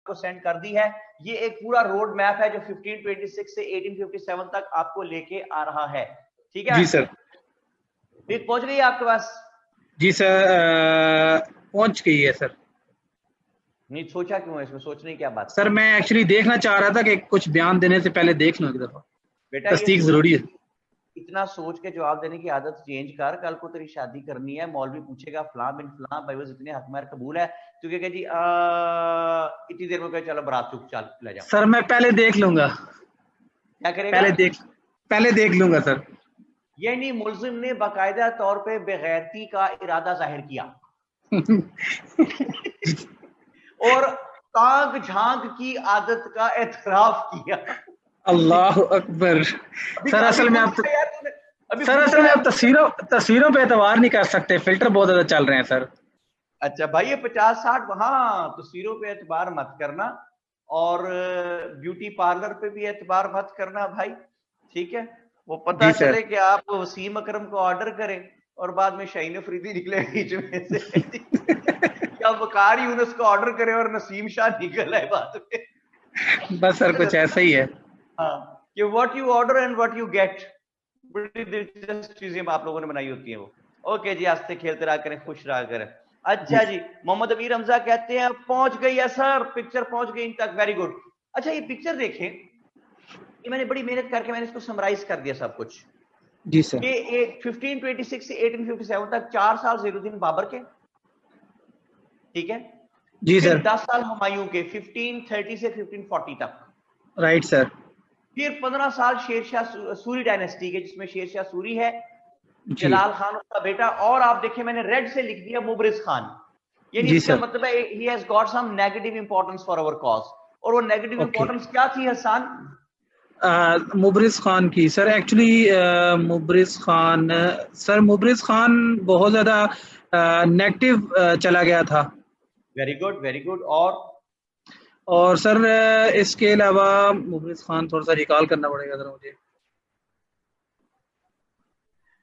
आपको सेंड कर दी है। ये एक पूरा रोड मैप है जो 1526 से 1857 तक आपको लेके आ रहा है। ठीक है जी सर। फिर पहुंच गई आपके पास? जी सर, पहुंच गई है सर। नहीं सोचा क्यों है इसमें, सोचने की क्या बात सर मैं एक्चुअली देखना चाह रहा था कि कुछ बयान देने से पहले देख लूं एक दफा, बेटा? ये तस्दीक जरूरी है। इतना सोच के जवाब देने की आदत चेंज कर। कल को तेरी शादी करनी है, मौलवी पूछेगा फलां बिन फलां भाई बस इतने हक महर कबूल है, तू क्या जी इतनी देर में कहे चलो बारात चुप चल ले जाओ। सर मैं पहले देख लूंगा, क्या करेगा? पहले देख लूंगा सर। यानी मुल्जिम ने बाकायदा तौर पे बेगैरती का इरादा जाहिर किया और ताक झांक की आदत का एतराफ किया। अल्लाह अकबर। सर असल में आप तस्वीरों पे एतबार नहीं कर सकते, फिल्टर बहुत ज्यादा चल रहे हैं सर। अच्छा भाई ये 50-60 हाँ तस्वीरों पे एतबार मत करना और ब्यूटी पार्लर पे भी एतबार मत करना भाई, ठीक है? वो पता चले कि आप वसीम अकरम को ऑर्डर करें और बाद में शाहीन अफरीदी निकले बीच में से या वकार यूनुस को ऑर्डर करें और नसीम शाह निकल आए बाद में। बस सर कुछ ऐसा ही है। हाँ कि what you order and what you get, बड़ी दिलचस्प चीजें आप लोगों ने बनाई होती हैं वो। ओके जी, हंसते खेलते रहा करें, खुश रहा करें। अच्छा जी, मोहम्मद अमीर हमजा कहते हैं पहुंच गई है सर, पिक्चर पहुंच गई इन तक, वेरी गुड। अच्छा ये पिक्चर देखें, ये मैंने बड़ी मेहनत करके मैंने इसको समराइज कर दिया सब कुछ। जी सर। ये एक 1526 से 1857 तक 4 साल ज़ैनुद्दीन बाबर के, ठीक है? जी फिर सर। 10 साल हुमायूं के 1530 से 1540 तक। Right sir. फिर 15 साल शेरशाह सूरी डायनेस्टी के, जिसमें शेरशाह सूरी है, जी जलाल खान उसका बेटा, और आप देखिए मैंने रेड से लिख दिया मुबरिज खान, यानी इसका मतलब है he has got some negative importance for our cause. और वो नेगेटिव इंपॉर्टेंस क्या थी हसन? मुबरिज खान की sir, actually Mubariz Khan sir, Mubariz Khan बहुत ज्यादा नेगेटिव चला गया था। Very good very good. और सर इसके अलावा मुबरिज खान थोड़ा सा रिकॉल करना पड़ेगा सर मुझे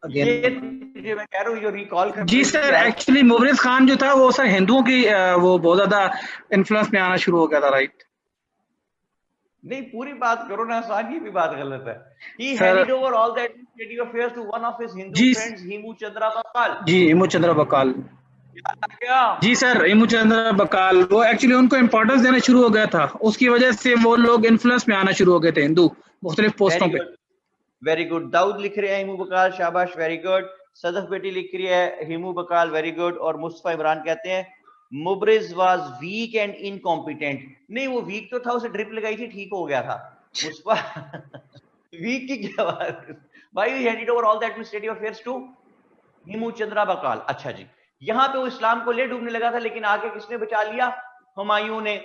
ये मैं कह रहा हूँ जो रिकॉल करने जी सर, एक्चुअली मुबरिज खान जो था वो सर हिंदुओं की वो बहुत ज्यादा इन्फ्लुएंस में आना शुरू हो गया था। राइट? नहीं पूरी बात करो ना आसान, की भी बात गलत है। He handed over all the administrative affairs to one of his Hindu friends, Himu Chandra Bakal। Ji Hemu Chandra Bakal. Ji sir, Hemu चंद्र बकाल वो एक्चुअली उनको इम्पोर्टेंस देना शुरू हो गया था, उसकी वजह से वो लोग इन्फ्लुएंस में आना शुरू हो गए थे हिंदू मुख्तलिफ पोस्टों पे। Very good. दाऊद लिख रहे हैं हिमू बकाल, शाबाश, वेरी गुड। सदफ बेटी लिख रही है हिमू बकाल, वेरी गुड। और मुस्तफा इमरान कहते हैं मुबरिज वाज वीक एंड इनकॉम्पिटेंट। नहीं वो वीक तो था, उसे ड्रिप लगाई थी, ठीक हो गया था। मुस्तफा वीक की क्या बात भाई? We handed over all the administrative affairs to Himu Chandra Bakal. अच्छा जी, यहाँ पे वो इस्लाम को ले डूबने लगा था, लेकिन आगे किसने बचा लिया? हुमायूं ने।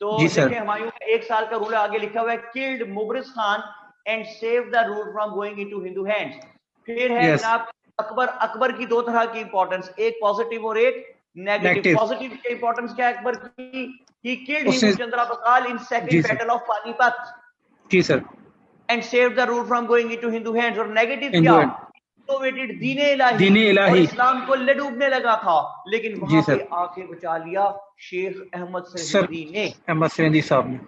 तो देखिए हुमायूं का 1 साल का रूल आगे लिखा हुआ है, killed Mubariz Khan and save the rule from going into Hindu hands. फिर है जनाब अकबर। अकबर की 2 तरह की इंपॉर्टेंस, एक पॉजिटिव और एक नेगेटिव। पॉजिटिव की इंपॉर्टेंस क्या है अकबर की? He killed Himu Chandra Bakal in second battle of Panipat. जी sir. And save the rule from going into Hindu hands. और नेगेटिव क्या? दीने इलाही और इस्लाम को ले डूबने लगा था, लेकिन वहां पे आके बचा लिया शेख अहमद सरहिंदी ने, अहमद सरहिंदी साहब ने।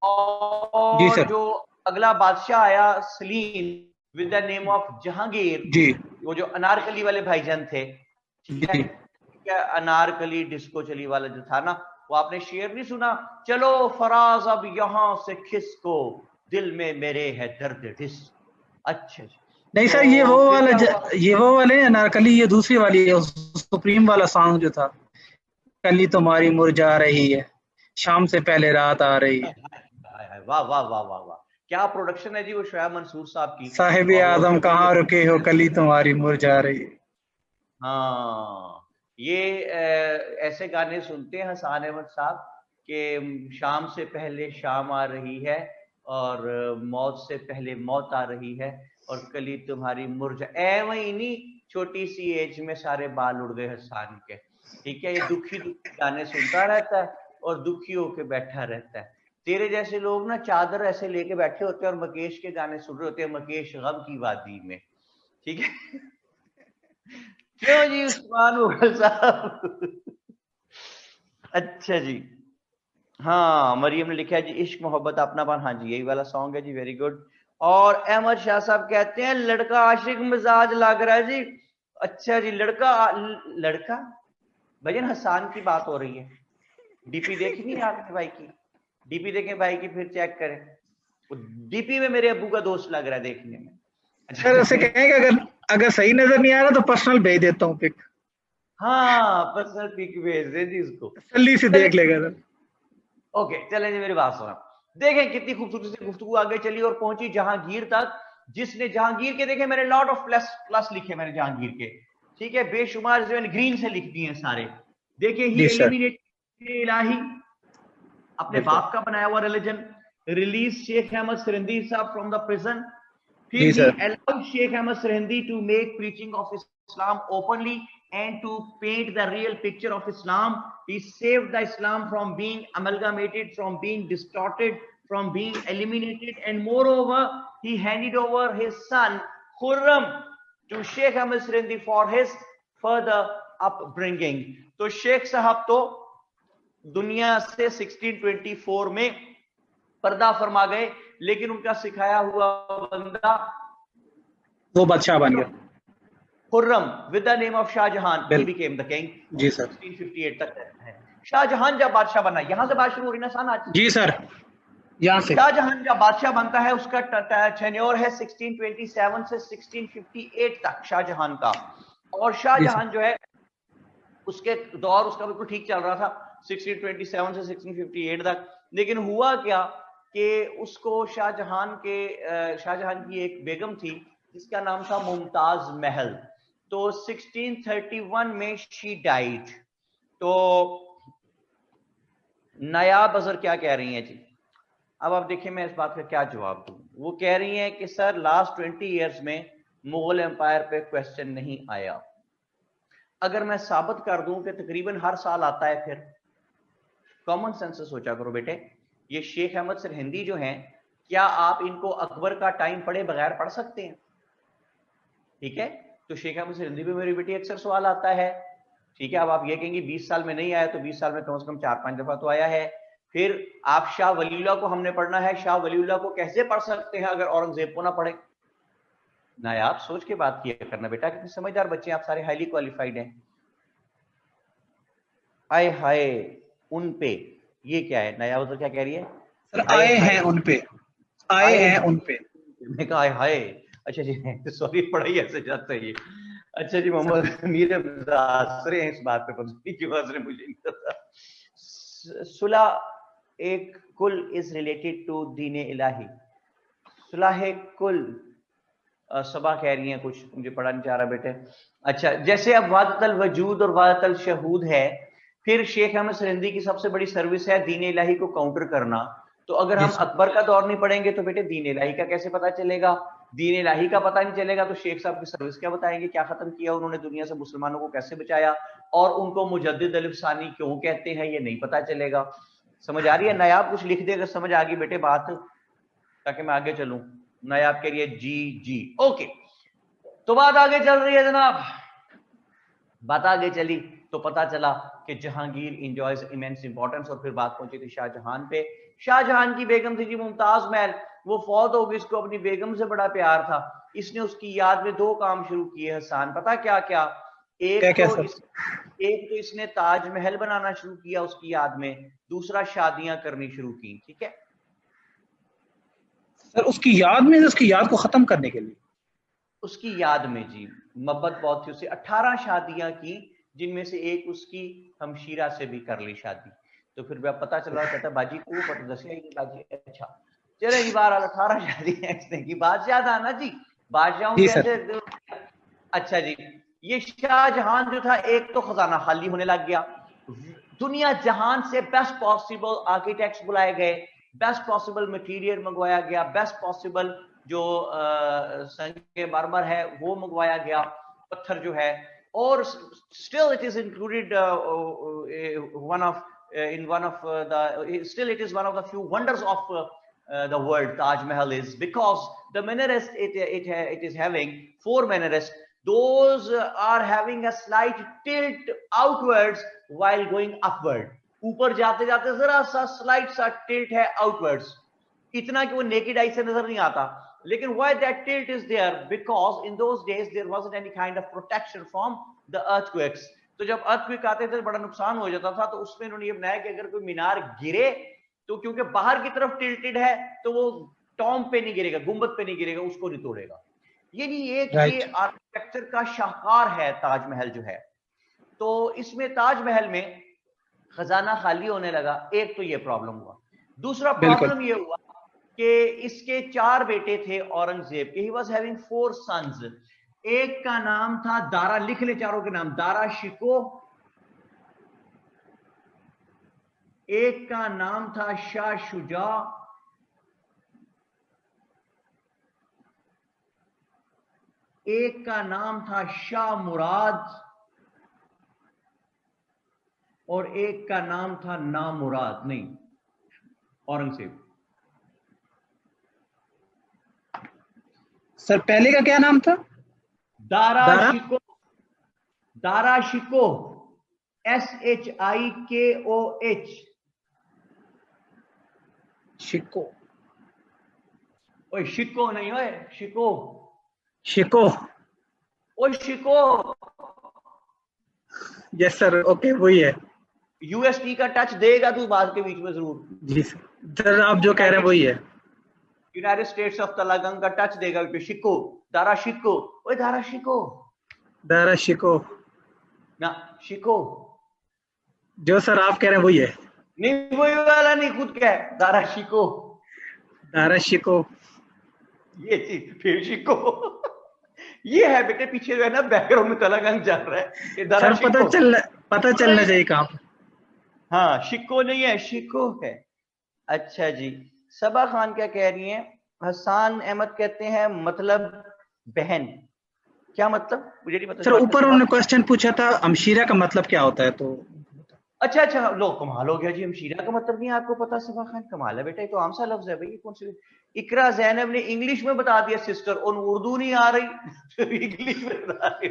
और जो अगला बादशाह आया Salim with the name of Jahangir जी, वो जो अनारकली वाले भाईजान थे, ठीक है? अनारकली डिस्को चली वाला जो था ना, वो आपने शेर नहीं सुना? चलो फराज अब यहां से खिसको, दिल में मेरे है दर्द डिस। अच्छा जी, नहीं सर ये वो वाले अनारकली, ये दूसरी वाली है, सुप्रीम वाला सॉन्ग जो था, कली तुम्हारी मुरझा रही है, शाम से पहले रात आ रही है। वाह वाह वाह वाह वाह, क्या प्रोडक्शन है जी वो शोएब मंसूर साहब की। साहिब आजम कहाँ रुके हो, कली तुम्हारी मुरझा रही है। हाँ ये ऐसे गाने सुनते हैं हसन अहमद साहब के शाम से पहले शाम आ रही है और मौत से पहले मौत आ रही है और कली तुम्हारी मुरझा। वही नहीं, छोटी सी एज में सारे बाल उड़ गए हसन के, ठीक है? ये दुखी दुखी गाने सुनता रहता है और दुखी होके बैठा रहता है। तेरे जैसे लोग ना चादर ऐसे लेके बैठे होते हैं और मुकेश के गाने सुन रहे होते हैं, मुकेश गम की वादी में, ठीक है? क्यों जी उस्मान मुगल साहब? अच्छा जी, हाँ, मरियम ने लिखा है जी, इश्क मोहब्बत अपनापन, हाँ जी यही वाला सॉन्ग है जी, वेरी गुड। और अहमद शाह साहब कहते हैं लड़का आशिक मिजाज लग रहा है जी। अच्छा जी, लड़का भजन हसान की बात हो रही है। डीपी देखी नहीं आपने भाई की? डीपी देखें भाई की, फिर चेक करें। डीपी में मेरे अब्बू का दोस्त लग रहा है देखने में। सर ऐसे कहेंगे, अगर अगर सही नजर नहीं आ रहा तो पर्सनल भेज देता हूँ पिक। हाँ, पर्सनल पिक भेज दे जी इसको, जल्दी से देख लेगा सर। ओके चलें जी, मेरी बात सुना। देखें कितनी खूबसूरती से गुफ्तगू आगे चली और पहुंची जहांगीर तक, जिसने जहांगीर के, देखें मैंने लॉट ऑफ प्लस प्लस लिखे मैंने जहांगीर के, ठीक है, बेशुमार जो ग्रीन से लिख दिए हैं सारे। देखिए ही जी सर। एलिमिनेट इलाही, अपने बाप का बनाया हुआ रिलीजन, रिलीज शेख अहमद सरहिंदी साहब फ्रॉम द प्रिजन, फिर जी he sir. allowed Sheikh Ahmad Sarhindi to make preaching of Islam openly and to paint the real picture of Islam. He saved the Islam from being amalgamated, from being distorted, from being eliminated, and moreover, he handed over his son Khurram to Sheikh Ahmad Sarhindi for his further upbringing. तो शेख साहब तो दुनिया से 1624 में पर्दा फरमा गए, लेकिन उनका सिखाया हुआ बंदा वो बादशाह बन गया। Khurram with the name of Shahjahan, he became the king. जी सर। 1658 तक है। शाहजहां जब बादशाह बना, यहां से बात शुरू हो रही ना सन आज। जी सर, यहाँ से। शाहजहां जब बादशाह बनता है, उसका टेन्योर है 1627 से 1658 तक शाहजहां का। और शाहजहां जो है उसके दौर उसका बिल्कुल ठीक चल रहा था 1627 से 1658 तक। लेकिन हुआ क्या कि उसको शाहजहां की एक बेगम थी जिसका नाम था मुमताज महल। तो 1631 में शी डाइड। तो नायाब अजहर क्या कह रही हैं जी? अब आप देखिए मैं इस बात का क्या जवाब दूं। वो कह रही हैं कि सर लास्ट 20 इयर्स में मुगल एम्पायर पे क्वेश्चन नहीं आया। अगर मैं साबित कर दूं कि तकरीबन हर साल आता है, फिर कॉमन सेंस से सोचा करो बेटे, ये शेख अहमद सरहिंदी जो हैं, क्या आप इनको अकबर का टाइम पढ़े बगैर पढ़ सकते हैं? ठीक है, तो शेख अहमद सरहिंदी पे मेरी बेटी अक्सर सवाल आता है। ठीक है, अब आप ये कहेंगे 20 साल में नहीं आया, तो 20 साल में कम से कम 4-5 दफा तो आया है। फिर आप शाह वलीउल्लाह को हमने पढ़ना है, शाह वलीउल्लाह को कैसे पढ़ सकते हैं अगर औरंगजेब को ना पढ़े? नायाब सोच के बात किया करना बेटा, कितने समझदार बच्चे आप सारे, हाईली क्वालिफाइड हैं। आए हाय उन पे, ये क्या है? नायाब उधर क्या कह रही है? सर आए हैं उन पे, आए हैं उन पे। मैं कहा हाय, अच्छा जी सॉरी, पढ़ाई ऐसे जाता है ये। अच्छा जी, मोहम्मद मीर हंसरे हैं इस बात पे, पता नहीं क्यों हंस रहे, मुझे नहीं पता। सुलह एक कुल इज रिलेटेड टू दीन इलाही। सुलह कुल सबा कह रही हैं कुछ, मुझे पढ़ा नहीं जा रहा बेटे। अच्छा, जैसे अब वादतल वजूद और वादतल शहूद है, फिर शेख अहमद सरहिंदी की सबसे बड़ी सर्विस है दीन इलाही को काउंटर करना। तो अगर हम अकबर का दौर नहीं पढ़ेंगे तो बेटे दीन इलाही का कैसे पता चलेगा? दीन इलाही का पता नहीं चलेगा तो शेख साहब की सर्विस क्या बताएंगे, क्या खत्म किया उन्होंने दुनिया से, मुसलमानों को कैसे बचाया, और उनको मुजद्दिद अलिफ सानी क्यों कहते हैं, ये नहीं पता चलेगा। समझ आ रही है? नायाब कुछ लिख दे अगर समझ आ गई बेटे बात, ताकि मैं आगे चलूं। नायाब कह रही है जी जी, ओके। तो बात आगे चल रही है जनाब, बात आगे चली तो पता चला कि जहांगीर इंजॉयज इमेंस इंपॉर्टेंस, और फिर बात पहुंची थी शाहजहां पे। शाहजहां की बेगम थी जी मुमताज महल, वो फौत हो गई, इसको अपनी बेगम से बड़ा प्यार था। इसने उसकी याद में 2 काम शुरू किए हसन, पता क्या क्या? एक तो इसने ताजमहल बनाना शुरू किया उसकी याद में, दूसरा शादियां करनी शुरू की। ठीक है सर, उसकी याद में, उसकी याद को खत्म करने के लिए, उसकी याद में जी, मोहब्बत बहुत थी उससे। 18 शादियां की, जिनमें से एक उसकी हमशीरा से भी कर ली शादी। तो फिर पता चला, कहता बाजी को पता दसिया ही नहीं बाजी। अच्छा चले जी, बार 18 शादियां इसने की, बादशाह था ना जी, बादशाहों कैसे। अच्छा जी, ये शाहजहां जो था, एक तो खजाना खाली होने लग गया, दुनिया जहान से बेस्ट पॉसिबल आर्किटेक्ट्स बुलाए गए, बेस्ट पॉसिबल मटेरियल मंगवाया गया, बेस्ट पॉसिबल जो संगे मरमर है वो मंगवाया गया, पत्थर जो है, और still it is included one of the few wonders of the world. Taj Mahal is because the minarets it is having 4 minarets. Those are having a slight tilt outwards while going upward. ऊपर जाते जाते जरा सा slight सा tilt है outwards, इतना कि वो नेकेड आई से नजर नहीं आता। लेकिन why that tilt is there, because in those days there wasn't any kind of protection from the earthquakes. तो जब अर्थक्वेक आते थे बड़ा नुकसान हो जाता था, तो उसमें इन्होंने ये बनाया कि अगर कोई मीनार गिरे तो क्योंकि बाहर की तरफ टिल्टेड है तो वो टॉम पे नहीं गिरेगा, गुंबद पे नहीं गिरेगा, उसको नहीं तोड़ेगा। यानी एक ये आर्किटेक्चर का शाहकार है ताजमहल जो है। तो इसमें ताजमहल में खजाना खाली होने लगा, एक तो ये प्रॉब्लम हुआ। दूसरा प्रॉब्लम ये हुआ कि इसके 4 बेटे थे औरंगजेब के, ही वाज हैविंग 4 सन्स। एक का नाम था दारा, लिख ले चारों के नाम, दारा शिको। एक का नाम था शाह शुजा। एक का नाम था शाह मुराद और एक का नाम था नामुराद, नहीं औरंगजेब। सर पहले का क्या नाम था? दारा शिको, दारा शिको, SHIKOH, शिको। ओए शिको नहीं, ओए शिको, शिको, ओए शिको। यस सर, ओके वही है। UST का टच देगा तू बात के बीच में जरूर। जी सर, आप जो कह रहे हैं वही है। यूनाइटेड स्टेट्स ऑफ तलागंग का टच देगा कि शिको, दारा शिको, ओए दारा शिको, दारा शिको ना शिको। जो सर आप कह रहे हैं वही है। नहीं वही वाला नहीं, खुद क्या है, दारा शिको, दारा शिको, ये चीज फिर शिको। ये है बेटे, पीछे जो है ना बैकग्राउंड में तलागंग चल रहा है, ये दारा सर पता चलना चाहिए काम। हाँ शिको नहीं है, शिको है। अच्छा जी, सबा खान क्या कह रही हैं? हसन अहमद कहते हैं मतलब बहन, क्या मतलब मुझे नहीं पता सर। ऊपर उन्होंने क्वेश्चन पूछा था हमशीरा का मतलब क्या होता है, तो अच्छा लो कमाल हो गया जी, हमशीरा का मतलब नहीं आपको पता? सबा खान कमाल है बेटा, ये तो आम सा लफ्ज है भाई, कौन सी। इकरा जैनब ने इंग्लिश में बता दिया सिस्टर, और उर्दू नहीं आ रही तो इंग्लिश में बता रही।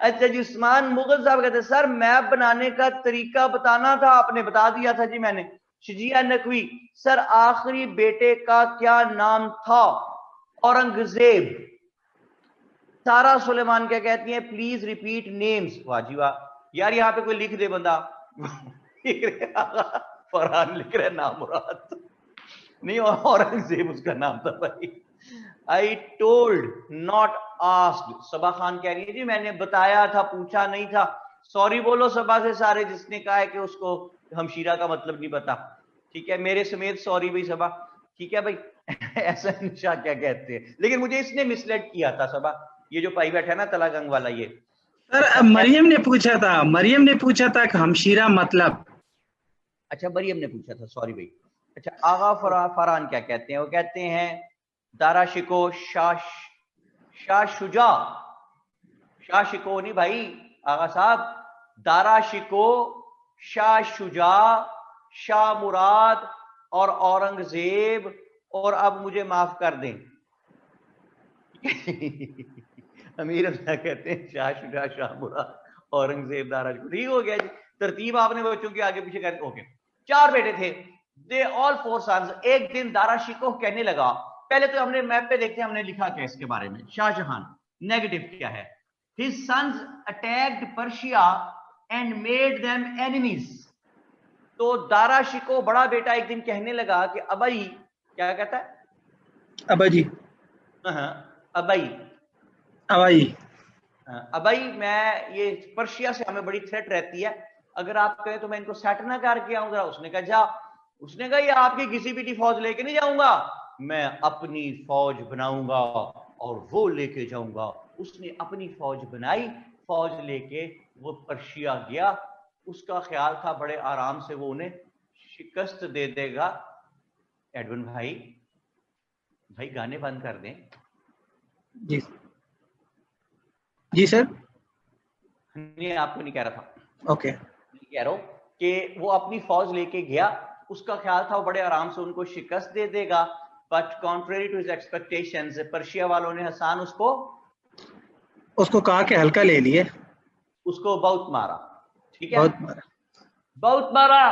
अच्छा जी, उस्मान मुगल साहब कहते हैं सर मैप बनाने का तरीका बताना था, आपने बता दिया था जी मैंने। शजिया नकवी, सर आखिरी बेटे का क्या नाम था? औरंगजेब। सारा सुलेमान क्या कहती हैं? Please repeat names. वाह जी वाह यार, यहाँ पे कोई लिख दे बंदा। फरहान लिख रहे नामुराद नहीं, औरंगजेब उसका नाम था भाई। I told not asked. Saba Khan कह रही है जी मैंने बताया था, पूछा नहीं था। सॉरी बोलो सबा से सारे जिसने कहा है कि उसको हमशीरा का मतलब नहीं पता। ठीक है, मेरे समेत सॉरी भाई सबा, ठीक है भाई। ऐसा निशा क्या कहते हैं, लेकिन मुझे इसने मिसलेड किया था सबा, ये जो पाई बैठा है ना तलागंग वाला ये। सर मरियम ने पूछा था कि हमशीरा मतलब। अच्छा मरियम ने पूछा था, सॉरी भाई। अच्छा आगा फरहान क्या कहते हैं? वो कहते हैं दारा शिको शाह शुजा। शाह शिको नहीं भाई आगा साहब, दारा शिको, शाह शुजा, शाह मुराद और औरंगजेब, और अब मुझे माफ कर दें। अमीर अब्दुल्ला कहते हैं शाह शुजा, शाह मुराद, औरंगजेब, दारा शिको। ठीक हो गया जी, तरतीब आपने बच्चों के आगे पीछे कर। ओके, 4 बेटे थे, दे ऑल 4 सन्स। एक दिन दारा शिको कहने लगा, पहले तो हमने मैप पे देखते हैं हमने लिखा क्या इसके बारे में। शाहजहां नेगेटिव क्या है? His sons attacked Persia and made them enemies. तो दारा शिको बड़ा बेटा एक दिन कहने लगा कि अबई, क्या कहता है? अबाजी, अबई मैं ये पर्शिया से हमें बड़ी थ्रेट रहती है, अगर आप कहें तो मैं इनको सेट ना करके आऊं जरा। उसने कहा जा। उसने कहा ये आपकी किसी भी फौज लेके नहीं जाऊंगा, मैं अपनी फौज बनाऊंगा और वो लेके जाऊंगा। उसने अपनी फौज बनाई, फौज लेके वो पर्शिया गया। उसका ख्याल था बड़े आराम से वो उन्हें शिकस्त दे देगा। एडविन भाई गाने बंद कर दें। जी सर। नहीं आपको नहीं कह रहा था। ओके, कह रहा हूं कि वो अपनी फौज लेके गया, उसका ख्याल था वो बड़े आराम से उनको शिकस्त दे देगा। But contrary to his expectations, Persia वालों ने हसन उसको कहा कि हल्का ले लिए, उसको बहुत मारा। ठीक है, बहुत मारा। बहुत मारा,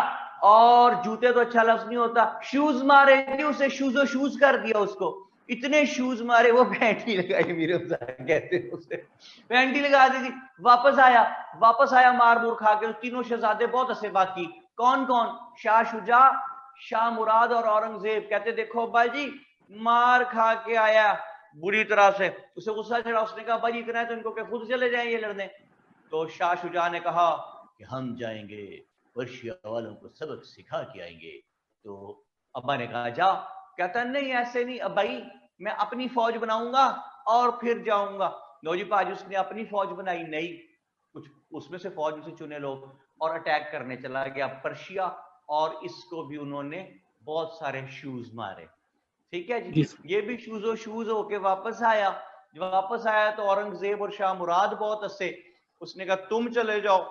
और जूते तो अच्छा लफ्ज नहीं होता, शूज मारे थे उसे, शूज कर दिया उसको, इतने शूज मारे वो पैंट ही लगाई, मेरे कहते हैं उसे पैंट ही लगा दी थी। वापस आया मार मूर खा के। तीनों शहजादे बहुत हंसे। बाकी कौन कौन? शाह शुजा, शाह मुराद और औरंगजेब। कहते देखो भाई जी, मार खा के आया बुरी तरह से, उसे गुस्सा चढ़ा। उसने कहा भाई इतना है तो इनको क्या खुद चले जाएं ये लड़ने? तो शाह शुजा ने कहा कि हम जाएंगे, पर्शिया वालों को सबक सिखा के आएंगे। तो अब्बा ने कहा जा। कहता नहीं ऐसे नहीं भाई, मैं अपनी फौज बनाऊंगा और फिर जाऊंगा। लो जी पाजी, उसने अपनी फौज बनाई, नहीं कुछ उसमें से फौज में से चुने लोग, और अटैक करने चला गया पर्शिया, और इसको भी उन्होंने बहुत सारे शूज मारे। ठीक है जी। ये भी शूज होके वापस आया। जब वापस आया तो औरंगजेब और शाह मुराद बहुत हंसे। उसने कहा तुम चले जाओ।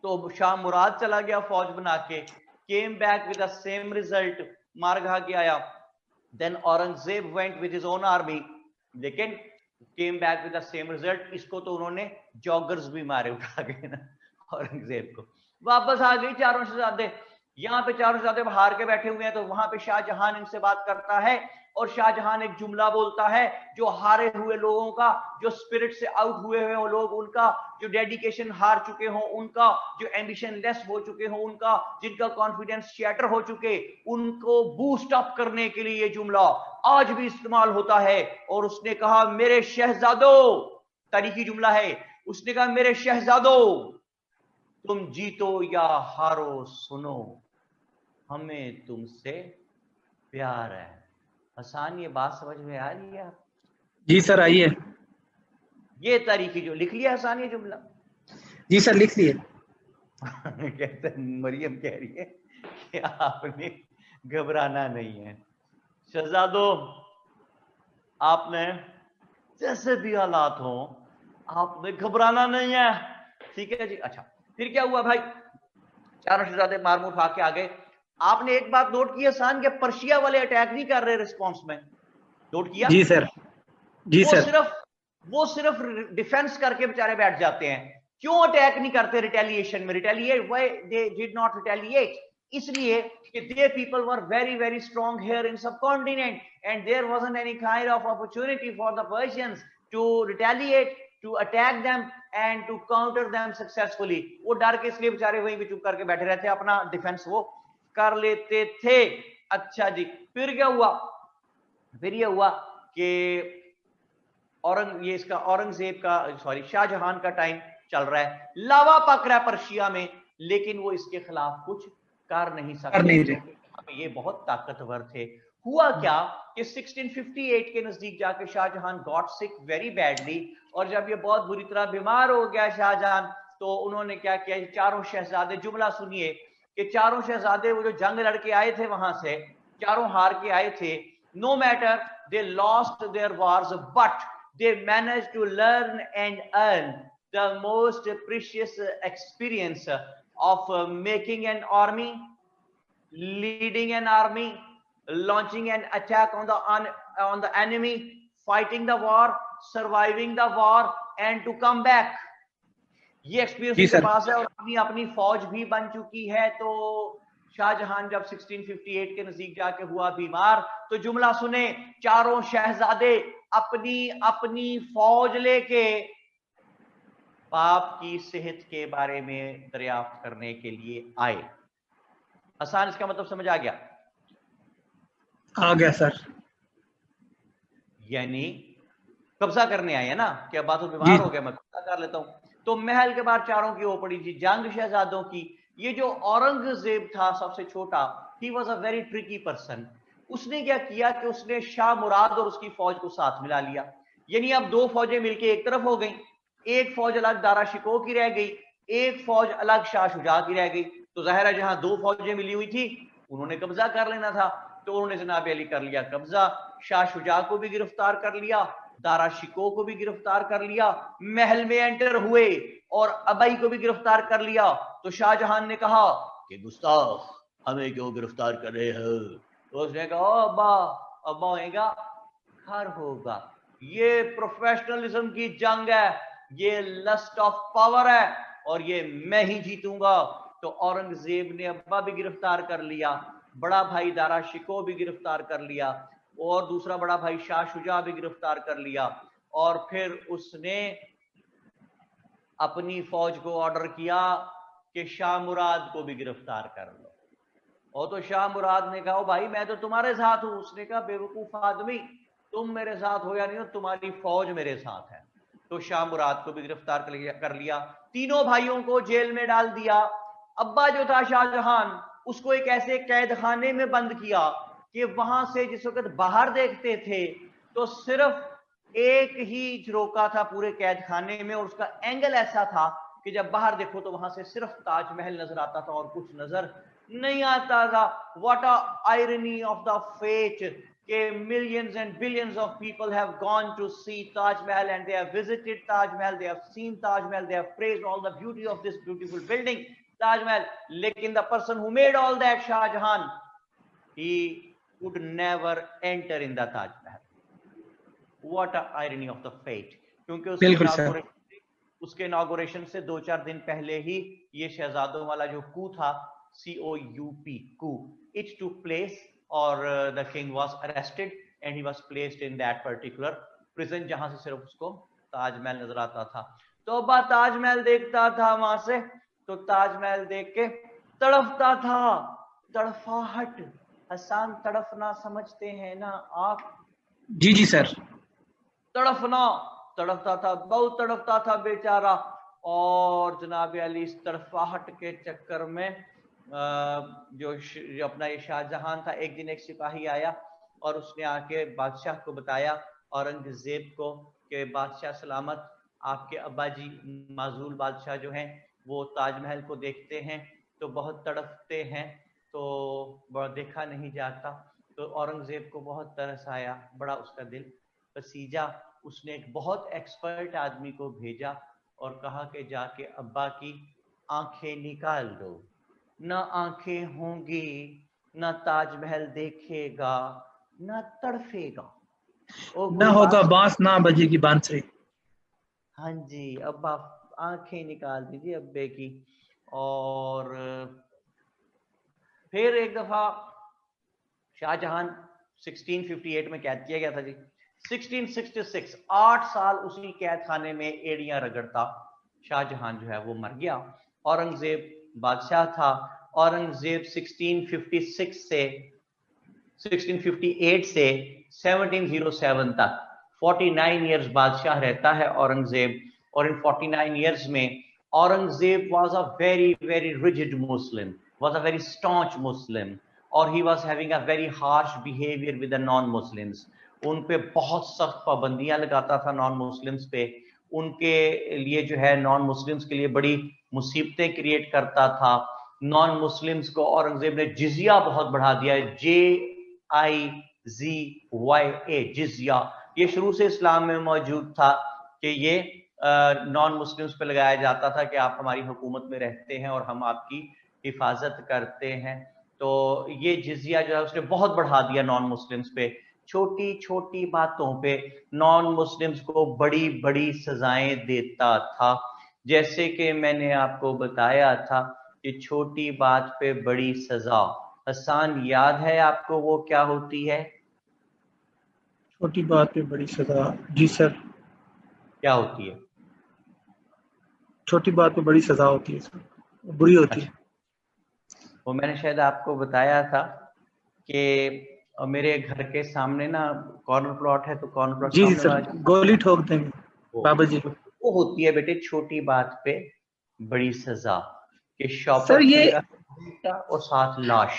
तो शाह मुराद चला गया फौज बना के, came back with the same result, मार खा के आया। Then Aurangzeb went with his own army, लेकिन came back with the same result. इसको तो उन्होंने जॉगर्स भी मारे उठा के ना, औरंगजेब को। वापस आ गई चारों शहजादे। यहां पे चारों शहजादे हार के बैठे हुए हैं, तो वहां पे शाहजहां इनसे बात करता है, और शाहजहां एक जुमला बोलता है जो हारे हुए लोगों का, जो स्पिरिट से आउट हुए हुए लोग उनका, जो डेडिकेशन हार चुके हो उनका, जो एम्बिशन लेस हो चुके हो उनका, जिनका कॉन्फिडेंस शैटर हो चुके, उनको बूस्ट अप करने के लिए ये जुमला आज भी इस्तेमाल होता है। और उसने कहा मेरे शहजादों, तारीखी जुमला है, उसने कहा मेरे शहजादों, तुम जीतो या हारो सुनो, हमें तुमसे प्यार है। हसन, ये बात समझ में आ रही है? जी सर आई है। ये तारीखी जो लिख लिया हसन, ये जुमला? जी सर लिख लिए। कहते मरियम कह रही है कि आपने घबराना नहीं है। शहजादों, आपने जैसे भी हालात हो आपने घबराना नहीं है। ठीक है जी। अच्छा, फिर क्या हुआ भाई? चारों शहजादे मार मुर खा के आ गए। आपने एक बात नोट की हसन, के पर्शिया वाले अटैक नहीं कर रहे रिस्पॉन्स में? नोट किया? जी सर। जी सर। वो सिर्फ डिफेंस करके बेचारे बैठ जाते हैं। क्यों अटैक नहीं करते रिटेलिएशन में? Retaliate why they did not retaliate? इसलिए कि they people were very very strong here in subcontinent, and there wasn't any kind of opportunity for the Persians to retaliate, to attack them and to counter them successfully. वो डर के इसलिए बेचारे वहीं पे चुप करके बैठे रहते, अपना डिफेंस वो कर लेते थे। अच्छा जी, फिर क्या हुआ? फिर ये हुआ कि औरंगजेब का, सॉरी, शाहजहां का टाइम चल रहा है, लावा पक रहा है पर्शिया में, लेकिन वो इसके खिलाफ कुछ कर नहीं सकते थे। ये बहुत ताकतवर थे। हुआ क्या कि 1658 के नजदीक जाके Shahjahan got sick very badly, और जब ये बहुत बुरी तरह बीमार हो गया शाहजहां, तो उन्होंने क्या किया? चारों शहजादे, जुमला सुनिए, कि चारों शहजादे वो जो जंग लड़के आए थे वहां से, चारों हार के आए थे। No matter they lost their wars, but they managed to learn and earn the most precious experience of making an army, leading an army, launching an attack on the enemy, fighting the war, surviving the war, and to come back. ये experience उनके पास है, और अपनी फौज भी बन चुकी है। तो शाहजहां जब 1658 के नजदीक जाके हुआ बीमार, तो जुमला सुने, चारों शहजादे अपनी अपनी फौज लेके बाप की सेहत के बारे में दरियाफ्त करने के लिए आए। आसान, इसका मतलब समझ आ गया? आ गया सर। यानी कब्जा करने आए है ना, कि अब बात बीमार हो गया, मैं कब्जा कर लेता हूं। तो महल के बाहर चारों की हो पड़ी थी जंग शहजादों की। ये जो औरंगजेब था सबसे छोटा, ही was a very tricky person. उसने क्या किया कि उसने शाह मुराद और उसकी फौज को साथ मिला लिया। यानी अब दो फौजें मिलके एक तरफ हो गई, एक फौज अलग दारा शिकोह की रह गई, एक फौज अलग शाह शुजा की रह गई। तो जाहिर है जहां दो फौजें मिली हुई थी उन्होंने कब्जा कर लेना था। तो उन्होंने जनाब अली कर लिया कब्जा, शाह शुजा को भी गिरफ्तार कर लिया, दारा शिकोह को भी गिरफ्तार कर लिया, महल में एंटर हुए और अबई को भी गिरफ्तार कर लिया। तो शाहजहां ने कहा कि गुस्ताख, हमें क्यों गिरफ्तार कर रहे हो? तो उसने कहा अब्बा, अब्बा होएगा हर होगा, ये प्रोफेशनलिज्म की जंग है, ये लस्ट ऑफ पावर है, और ये मैं ही जीतूंगा। तो औरंगजेब ने अब्बा भी गिरफ्तार कर लिया, बड़ा भाई दारा शिको भी गिरफ्तार कर लिया, और दूसरा बड़ा भाई शाह शुजा भी गिरफ्तार कर लिया, और फिर उसने अपनी फौज को ऑर्डर किया कि शाह मुराद को भी गिरफ्तार कर लो। और तो शाह मुराद ने कहा भाई मैं तो तुम्हारे साथ हूं। उसने कहा बेवकूफ आदमी, तुम मेरे साथ हो या नहीं हो, तुम्हारी फौज मेरे साथ है। तो शाह मुराद को भी गिरफ्तार कर लिया, तीनों भाइयों को जेल में डाल दिया। अब्बा जो था शाहजहां, उसको एक ऐसे कैद खाने में बंद किया कि वहां से जिस वक्त बाहर देखते थे तो सिर्फ एक ही झरोका था पूरे कैद खाने में, और उसका एंगल ऐसा था कि जब बाहर देखो तो वहां से सिर्फ ताजमहल नजर आता था और कुछ नजर नहीं आता था। What a irony of the fate कि millions and billions of people have gone to see Taj Mahal, and they have visited Taj Mahal, they have seen Taj Mahal, they have praised all the beauty of this beautiful building Taj Mahal. Lekin the person who made all that, Shah Jahan, he could never enter in the Taj Mahal. What a irony of the fate. क्योंकि उसके inauguration से 2-4 दिन पहले ही ये शहजादों वाला जो कू था, COUP, coup, it took place, or the king was arrested and he was placed in that particular prison जहां से सिर्फ उसको ताजमहल नजर आता था। तो अब्बा ताजमहल देखता था वहां से, तो ताजमहल देख के तड़फता था। तड़फाहट, हसान तड़फना समझते हैं ना आप? जी जी सर। तड़फना, तड़फता था, बहुत तड़फता था बेचारा। और जनाब अली इस तड़फाहट के चक्कर में जो अपना ये शाहजहां था, एक दिन एक सिपाही आया और उसने आके बादशाह को बताया, औरंगजेब को, कि बादशाह सलामत, आपके अब्बा जी माजूल बादशाह जो हैं वो ताजमहल को देखते हैं तो बहुत तड़फते हैं, तो देखा नहीं जाता। तो औरंगजेब को बहुत तरस आया, बड़ा उसका दिल पसीजा। उसने एक बहुत एक्सपर्ट आदमी को भेजा और कहा कि जाके अब्बा की आंखें निकाल दो, ना आंखें होंगी, ना ताजमहल देखेगा, ना तड़फेगा, ना होगा बांस, ना बजेगी बांसुरी। हाँ जी, अब्बा आंखें निकाल दीजिए अब्बे की। और फिर एक दफा शाहजहां 1658 में कैद किया गया था जी। 1666 8 साल उसी कैद खाने में एड़ियां रगड़ता शाहजहां जो है वो मर गया। औरंगजेब बादशाह था। औरंगजेब 1658 से 1707 तक 49 इयर्स बादशाह रहता है औरंगजेब। और इन 49 इयर्स में Aurangzeb was a very very rigid Muslim, was a very staunch Muslim, और he was having a very harsh behaviour with the non Muslims. उन पे बहुत सख्त पाबंदियां लगाता था नॉन मुस्लिम्स पे। उनके लिए जो है नॉन मुस्लिम्स के लिए बड़ी मुसीबतें क्रिएट करता था। नॉन मुस्लिम्स को औरंगजेब ने जिजिया बहुत बढ़ा दिया है, JIZYA, जिजिया। ये शुरू से इस्लाम में मौजूद था कि ये नॉन मुस्लिम्स पे लगाया जाता था कि आप हमारी हुकूमत में रहते हैं और हम आपकी हिफाजत करते हैं। तो ये जिजिया जो है उसने बहुत बढ़ा दिया नॉन मुस्लिम्स पे। छोटी छोटी बातों पे नॉन मुस्लिम्स को बड़ी बड़ी सजाएं देता था। जैसे कि मैंने आपको बताया था कि छोटी बात पे बड़ी सजा, हसान याद है आपको वो क्या होती है? छोटी बात पे बड़ी सजा? जी सर। क्या होती है? छोटी बात पे बड़ी सजा होती है सर, बुरी होती है। वो मैंने शायद आपको बताया था कि मेरे घर के सामने ना कॉर्नर प्लॉट है, तो कॉर्नर प्लॉट जी सर, गोली ठोक देंगे बाबा जी। वो होती है बेटे छोटी बात पे बड़ी सजा, कि शॉपर सर ये और साथ लाश।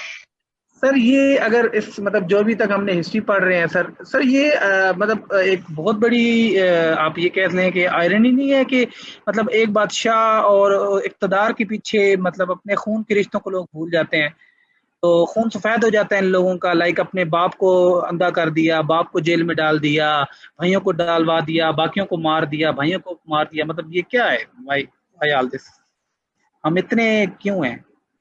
सर ये अगर इस मतलब जो भी तक हमने हिस्ट्री पढ़ रहे हैं सर ये मतलब एक बहुत बड़ी आप ये कह लें कि आयरनी नहीं है कि मतलब एक बादशाह और इक़्तिदार के पीछे मतलब अपने खून के रिश्तों को लोग भूल जाते हैं, तो खून सफेद हो जाता है इन लोगों का। लाइक अपने बाप को अंधा कर दिया, बाप को जेल में डाल दिया, भाइयों को डालवा दिया, बाकियों को मार दिया, भाइयों को मार दिया। मतलब ये क्या है भाई ऑल दिस? हम इतने क्यों हैं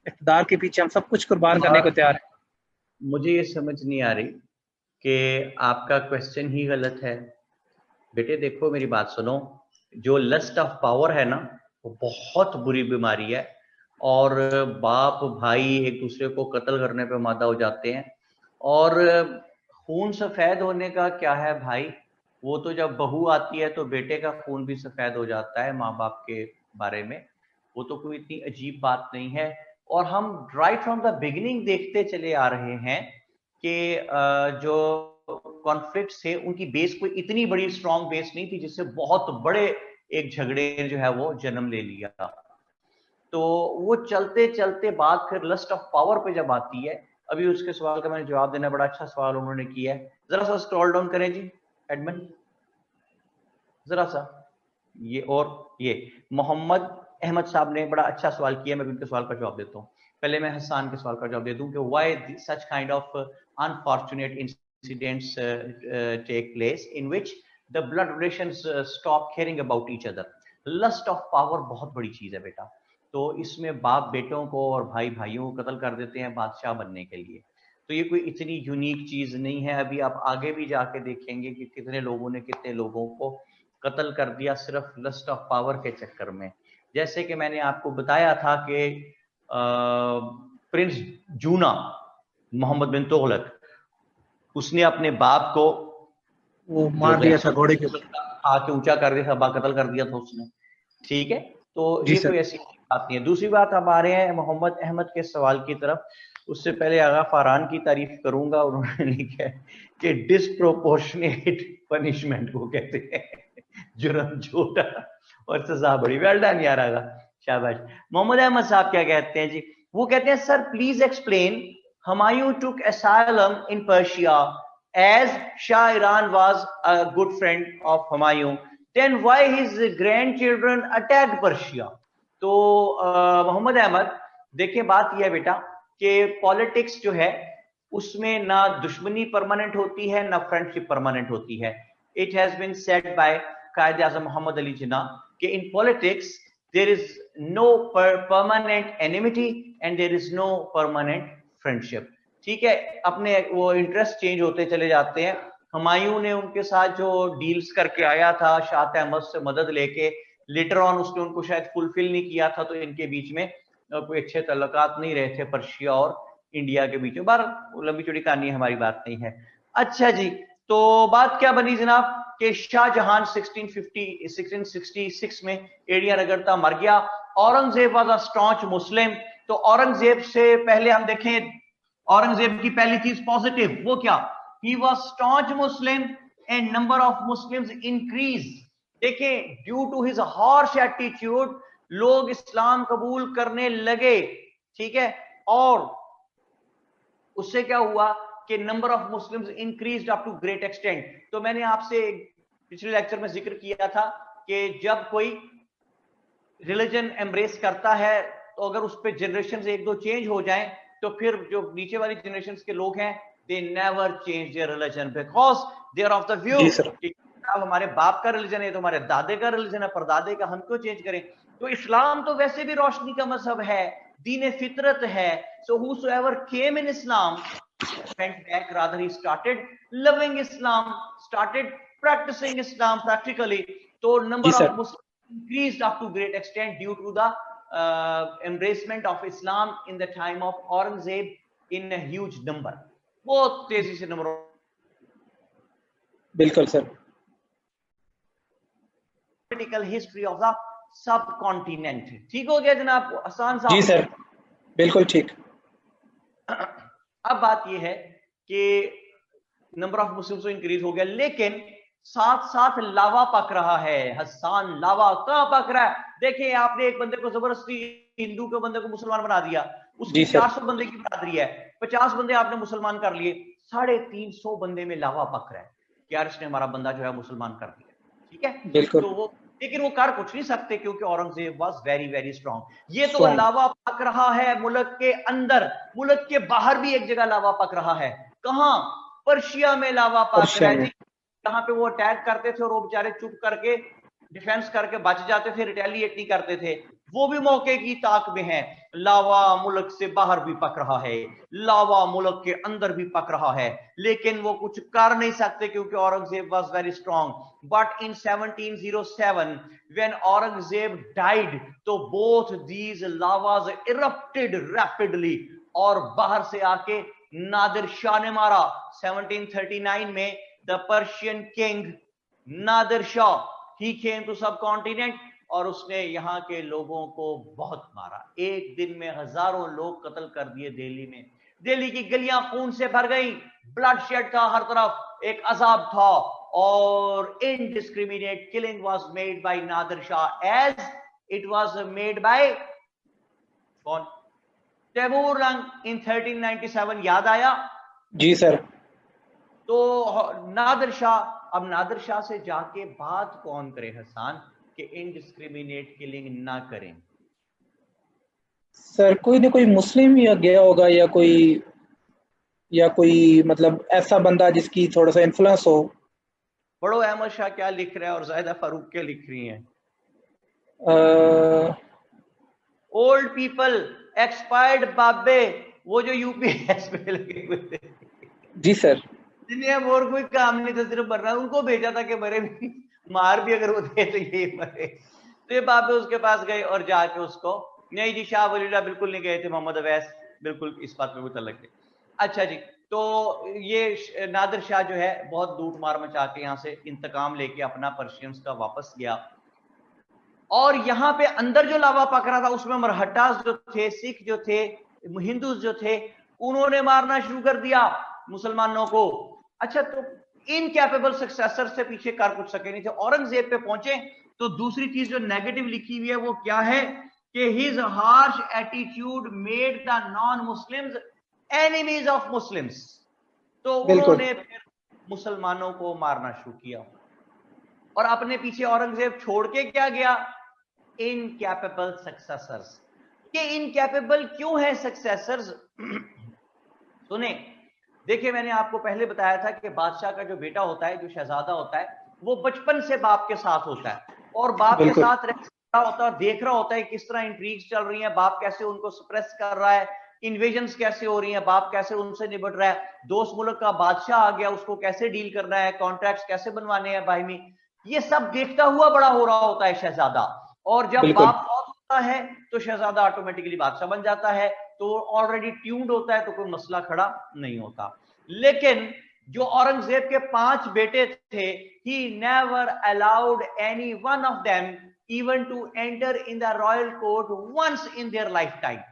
इक़्तिदार के पीछे? हम सब कुछ कुर्बान करने को तैयार है। मुझे ये समझ नहीं आ रही कि आपका क्वेश्चन ही गलत है। बेटे देखो मेरी बात सुनो, जो लस्ट ऑफ पावर है ना वो बहुत बुरी बीमारी है। और बाप भाई एक दूसरे को कत्ल करने पे मादा हो जाते हैं। और खून सफेद होने का क्या है भाई, वो तो जब बहू आती है तो बेटे का खून भी सफेद हो जाता है माँ बाप के बारे में, वो तो कोई इतनी अजीब बात नहीं है। और हम राइट फ्रॉम द बिगिनिंग देखते चले आ रहे हैं कि जो कॉन्फ्लिक्ट थे उनकी बेस कोई इतनी बड़ी स्ट्रॉन्ग बेस नहीं थी जिससे बहुत बड़े एक झगड़े जो है वो जन्म ले लिया। तो वो चलते चलते बात फिर लस्ट ऑफ पावर पे जब आती है, अभी उसके सवाल का मैंने जवाब देना, बड़ा अच्छा सवाल उन्होंने किया है, जरा सा स्क्रॉल डाउन करें जी एडमिन, जरा सा ये। और ये मोहम्मद अहमद साहब ने बड़ा अच्छा सवाल किया, मैं उनके सवाल का जवाब देता हूँ। पहले मैं हसन के सवाल का जवाब दे दूं कि why such kind of unfortunate incidents take place in which the blood relations stop caring about each other. Lust of power बहुत बड़ी चीज है बेटा, तो इसमें बाप बेटों को और भाई भाइयों को कत्ल कर देते हैं बादशाह बनने के लिए। तो ये कोई इतनी यूनिक चीज नहीं है, अभी आप आगे भी जाके देखेंगे कि कितने लोगों ने कितने लोगों को कत्ल कर दिया सिर्फ लस्ट ऑफ पावर के चक्कर में। जैसे कि मैंने आपको बताया था कि प्रिंस जूना मोहम्मद बिन तुगलक, उसने अपने बाप को वो जो मार दिया था घोड़े के ऊपर। आके ऊंचा कर दिया था, कत्ल कर दिया था उसने, ठीक है। तो जी ये सर। कोई ऐसी बात नहीं है। दूसरी बात, अब आ रहे हैं मोहम्मद अहमद के सवाल की तरफ। उससे पहले आगा फरहान की तारीफ करूंगा, उन्होंने लिखा है कि डिस्प्रोपोर्शनेट पनिशमेंट को कहते हैं, जुर्म छोटा और सजा बड़ी। वेल डन यार आगा, शाबाश। मोहम्मद अहमद साहब क्या कहते हैं जी, वो कहते हैं sir please explain Humayun took asylum in Persia as Shah Iran was a good friend of Humayun, then why his grandchildren attacked Persia? तो मोहम्मद अहमद देखिए, बात यह है बेटा कि पॉलिटिक्स जो है उसमें ना दुश्मनी परमानेंट होती है ना फ्रेंडशिप परमानेंट होती है। It has been said by Quaid Azam Mohammad Ali Jinnah कि in politics there is no permanent enmity and there is no permanent friendship. ठीक है, अपने वो इंटरेस्ट चेंज होते चले जाते हैं। हुमायूं ने उनके साथ जो डील्स करके आया था शाह तहमद से मदद लेके, लेटर ऑन उसने उनको शायद फुलफिल नहीं किया था, तो इनके बीच में कोई अच्छे तल्लुकात नहीं रहे थे पर्शिया और इंडिया के बीच में। बार लंबी चौड़ी कहानी है, हमारी बात नहीं है। अच्छा जी, तो बात क्या बनी जनाब कि शाहजहां 1666 में एड़िया रगड़ता मर गया। औरंगजेब वाज अ स्टॉन्च मुस्लिम। तो औरंगजेब से पहले हम देखें, औरंगजेब की पहली चीज पॉजिटिव, वो क्या, he was staunch Muslim and number of Muslims increase. देखें, due to his harsh attitude लोग इस्लाम कबूल करने लगे, ठीक है। और उससे क्या हुआ कि number of Muslims increased up to great extent. तो मैंने आपसे पिछले लेक्चर में जिक्र किया था कि जब कोई रिलीजन एम्ब्रेस करता है तो अगर उस पर जनरेशन एक दो चेंज हो जाएं तो फिर जो नीचे वाली जनरेशन के लोग हैं they never change their religion because they are of the view कि अब हमारे बाप का रिलीजन है तो हमारे दादे का रिलीजन है, परदादे का, हम क्यों चेंज करें। तो इस्लाम तो वैसे भी रोशनी का मजहब है, दीन फितरत है। सो whosoever came in Islam went back, rather he started loving Islam, started practicing Islam practically. So number of Muslims increased up to great extent due to the embracement of Islam in the time of Aurangzeb in a huge number. बहुत तेजी से number. बिल्कुल sir. Political history of the sub continent, ठीक हो गया जनाब हसन साहब? जी sir, बिल्कुल ठीक। अब बात यह है कि नंबर ऑफ मुस्लिम्स तो इंक्रीज हो गया, लेकिन साथ साथ लावा पक रहा है। हसन, लावा कहां पक रहा है? देखिए, आपने एक बंदे को जबरदस्ती हिंदू के बंदे को मुसलमान बना दिया, उसकी 400 बंदे की बरादरी है, 50 बंदे आपने मुसलमान कर लिए, 350 बंदे में लावा पक रहा है कि यार इसने हमारा बंदा जो है मुसलमान कर दिया, ठीक है। बिल्कुल। तो वो, लेकिन वो कर कुछ नहीं सकते क्योंकि Aurangzeb was very very strong. ये तो लावा पक रहा है मुल्क के अंदर, मुल्क के बाहर भी एक जगह लावा पक रहा है। कहां? पर्शिया में लावा पक रहा है जी। जहां पे वो अटैक करते थे और वो बेचारे चुप करके डिफेंस करके बच जाते थे, रिटेलिएट नहीं करते थे, वो भी मौके की ताक में है। लावा मुल्क से बाहर भी पक रहा है, लावा मुल्क के अंदर भी पक रहा है, लेकिन वो कुछ कर नहीं सकते क्योंकि Aurangzeb was very strong. But in 1707 when Aurangzeb died, तो बोथ दीज लावाज इरप्टेड रैपिडली, और बाहर से आके नादिर शाह ने मारा। 1739 में the Persian king Nadir Shah he came to subcontinent, और उसने यहाँ के लोगों को बहुत मारा। एक दिन में हजारों लोग कत्ल कर दिए दिल्ली में। दिल्ली की गलियां खून से भर गई, ब्लड शेड था हर तरफ, एक अजाब था, और indiscriminate killing was made by Nadir Shah as it was made by कौन? Timur Lang in 1397। याद आया? जी सर। तो नादिर शाह, अब नादिर शाह से जाके बात कौन करे हसन कि इनडिस्क्रिमिनेट किलिंग ना करें? सर कोई ना कोई मुस्लिम या गया होगा, या कोई मतलब ऐसा बंदा जिसकी थोड़ा सा इन्फ्लुएंस हो। बड़ो अहमद शाह क्या लिख रहा है और जाहिदा फारूक क्या लिख रही हैं? ओल्ड पीपल, एक्सपायर्ड बाबे, वो जो यूपीएस में लगे हुए थे। जी सर। जिन्हें अब और कोई काम नहीं था, सिर्फ मरना, उनको भेजा था कि मरे भी, मार भी अगर वो थे तो ये मरे। तो ये बाबे उसके पास गए और जाके उसको, नहीं जी शाह वलील्लाह बिल्कुल नहीं गए थे, मोहम्मद अवैस बिल्कुल इस बात पे मुतल्लक थे। अच्छा जी, तो ये नादिर शाह जो है बहुत लूट मार मचा के यहाँ से इंतकाम लेके अपना पर्शियंस का वापस गया, और यहाँ पे अंदर जो लावा पक रहा था उसमें मरहट्टास जो थे, सिख जो थे, हिंदू जो थे, उन्होंने मारना शुरू कर दिया मुसलमानों को। अच्छा, तो इनकैपेबल सक्सेसर से पीछे कर कुछ सके नहीं थे। औरंगजेब पे पहुंचे तो दूसरी चीज जो नेगेटिव लिखी हुई है वो क्या है कि his harsh attitude made the non Muslims enemies of Muslims. तो उन्होंने फिर मुसलमानों को मारना शुरू किया, और अपने पीछे औरंगजेब छोड़ के क्या गया? Incapable successors. ये इनकैपेबल क्यों है सक्सेसर्स? सुने, देखिए मैंने आपको पहले बताया था कि बादशाह का जो बेटा होता है, जो शहजादा होता है, वो बचपन से बाप के साथ होता है, और बाप के साथ रह रहा होता है, देख रहा होता है किस तरह इंट्रीग्स चल रही हैं, बाप कैसे उनको सप्रेस कर रहा है, इन्वेजन्स कैसे हो रही हैं, बाप कैसे उनसे निपट रहा है, दोस्त मुल्क का बादशाह आ गया उसको कैसे डील करना है, कॉन्ट्रैक्ट्स कैसे बनवाने हैं बाहिमी, ये सब देखता हुआ बड़ा हो रहा होता है शहजादा। और जब बाप मौत होता है तो शहजादा ऑटोमेटिकली बादशाह बन जाता है, तो ऑलरेडी ट्यून्ड होता है, तो कोई मसला खड़ा नहीं होता। लेकिन जो औरंगजेब के 5 बेटे थे, he never allowed any one of them even to enter in the royal court once in their lifetime.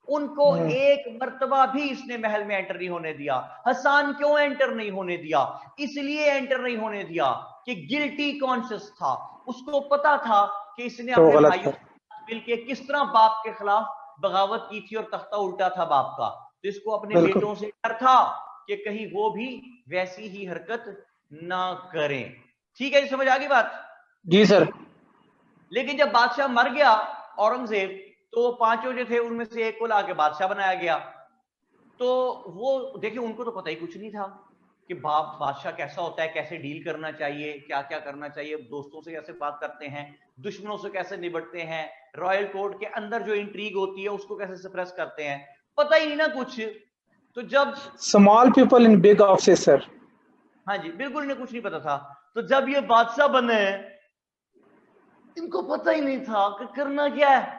उनको एक मर्तबा भी इसने महल में एंटर नहीं होने दिया। हसन क्यों एंटर नहीं होने दिया? इसलिए एंटर नहीं होने दिया कि गिल्टी कॉन्शियस था, उसको पता था कि इसने अपने भाइयों मिलके किस तरह बाप के खिलाफ बगावत की थी और तख्ता उल्टा था बाप का, तो इसको अपने बेटों से डर था कि कहीं वो भी वैसी ही हरकत ना करें। ठीक है जी, समझ आ गई बात? जी सर। लेकिन जब बादशाह मर गया औरंगजेब, तो 5 जो थे उनमें से एक को लाके बादशाह बनाया गया। तो वो देखिए, उनको तो पता ही कुछ नहीं था कि बादशाह कैसा होता है, कैसे डील करना चाहिए, क्या क्या करना चाहिए, दोस्तों से कैसे बात करते हैं, दुश्मनों से कैसे निपटते हैं, रॉयल कोर्ट के अंदर जो इंट्रीग होती है उसको कैसे सप्रेस करते हैं, पता ही नहीं ना कुछ। तो जब small people in big office sir. हाँ जी, बिल्कुल इन्हें कुछ नहीं पता था। तो जब ये बादशाह बने, इनको पता ही नहीं था कि करना क्या है।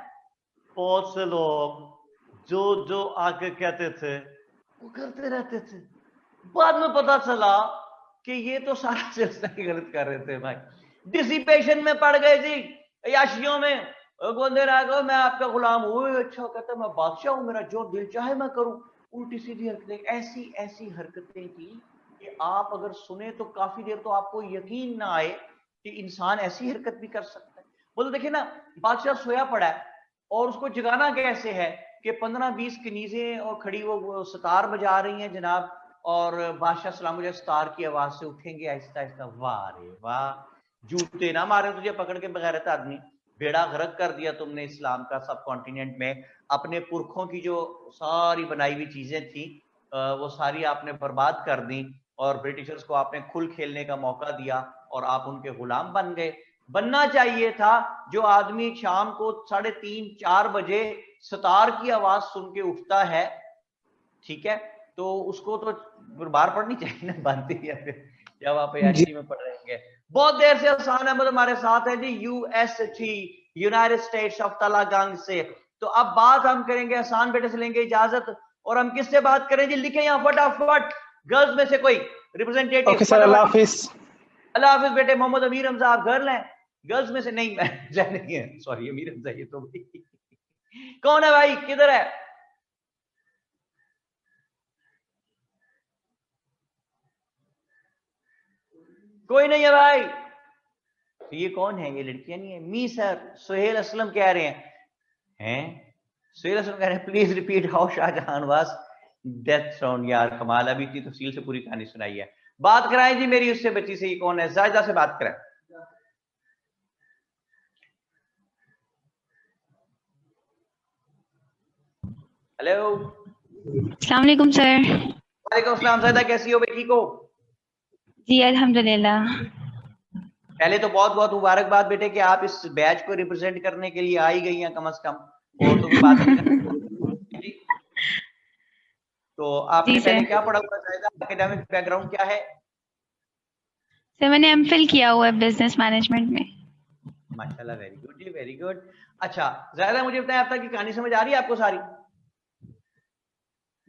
बहुत से लोग जो जो आके कहते थे वो करते रहते थे। बाद में पता चला कि ये तो सारा सिलसिला ही गलत कर रहे थे भाई। डिसिपेशन में पड़ गए जी, अयाशियों में। गोंदे राघव मैं आपका गुलाम हूँ, अच्छा कहता मैं बादशाह हूँ, मेरा जो दिल चाहे मैं करूं। उल्टी सीधी हरकतें, ऐसी ऐसी हरकतें थी कि आप अगर सुने तो काफी देर तो आपको यकीन ना आए कि इंसान ऐसी हरकत भी कर सकता है। बोलो देखिए ना, बादशाह सोया पड़ा है और उसको जगाना कैसे है कि 15-20 कनीजें और खड़ी वो सितार बजा रही हैं जनाब, और बादशाह सलाम सितार की आवाज से उठेंगे आहिस्ता आहिस्ता। वाह रे वाह, जूते ना मारे तुझे पकड़ के बगैरत आदमी, बेड़ा गर्क कर दिया तुमने इस्लाम का सब कॉन्टिनेंट में। अपने पुरखों की जो सारी बनाई हुई चीजें थी वो सारी आपने बर्बाद कर दी, और ब्रिटिशर्स को आपने खुल खेलने का मौका दिया और आप उनके गुलाम बन गए। बनना चाहिए था जो आदमी शाम को 3:30-4 बजे सतार की आवाज सुन के उठता है, ठीक है, तो उसको तो बार पढ़नी चाहिए ना, बनती है फिर जब आप याशी में पढ़ रहे हैं। बहुत देर से हसान अहमद हमारे साथ है जी, UST, United States of Talagang से। तो अब बात हम करेंगे, हसान बेटे से लेंगे इजाजत, और हम किससे बात करें जी? लिखे यहाँ फटाफट, गर्ल्स में से कोई रिप्रेजेंटेटिव। ओके सर, अल्लाह हाफिज। अल्लाह हाफिज बेटे। मोहम्मद अमीर हमजा, आप गर्ल हैं? गर्ल्स में से नहीं, मैं नहीं है, सॉरी अमीर हमजा ये तो कौन है भाई, किधर है? कोई नहीं है भाई। तो ये कौन है? ये लड़कियां नहीं है? मी सर, सुहेल असलम कह रहे हैं सुहेल असलम कह रहे हैं please repeat how Shahjahan was dethrone. यार कमाल, अभी इतनी तफसील से पूरी कहानी सुनाई है। बात कराएं जी मेरी उससे बच्ची से, ये कौन है? जायदा से बात कराएं। हेलो, अस्सलाम वालेकुम सर। वालेकुम अस्सलाम। जायदा कैसी हो भाई, ठीक हो? जी अल्हम्दुलिल्लाह। पहले तो बहुत बहुत मुबारकबाद बेटे कि आप इस बैच को रिप्रेजेंट करने के लिए आ ही गई हैं कम से कम, और तो भी बात नहीं। तो आपने पहले क्या पढ़ा हुआ है? एकेडमिक बैकग्राउंड क्या है? सर मैंने एमफिल किया हुआ है बिजनेस मैनेजमेंट में। माशाल्लाह, वेरी गुड जी, वेरी गुड। अच्छा ज़ाहिदा, मुझे बताएं अब तक की कहानी समझ आ रही है आपको सारी?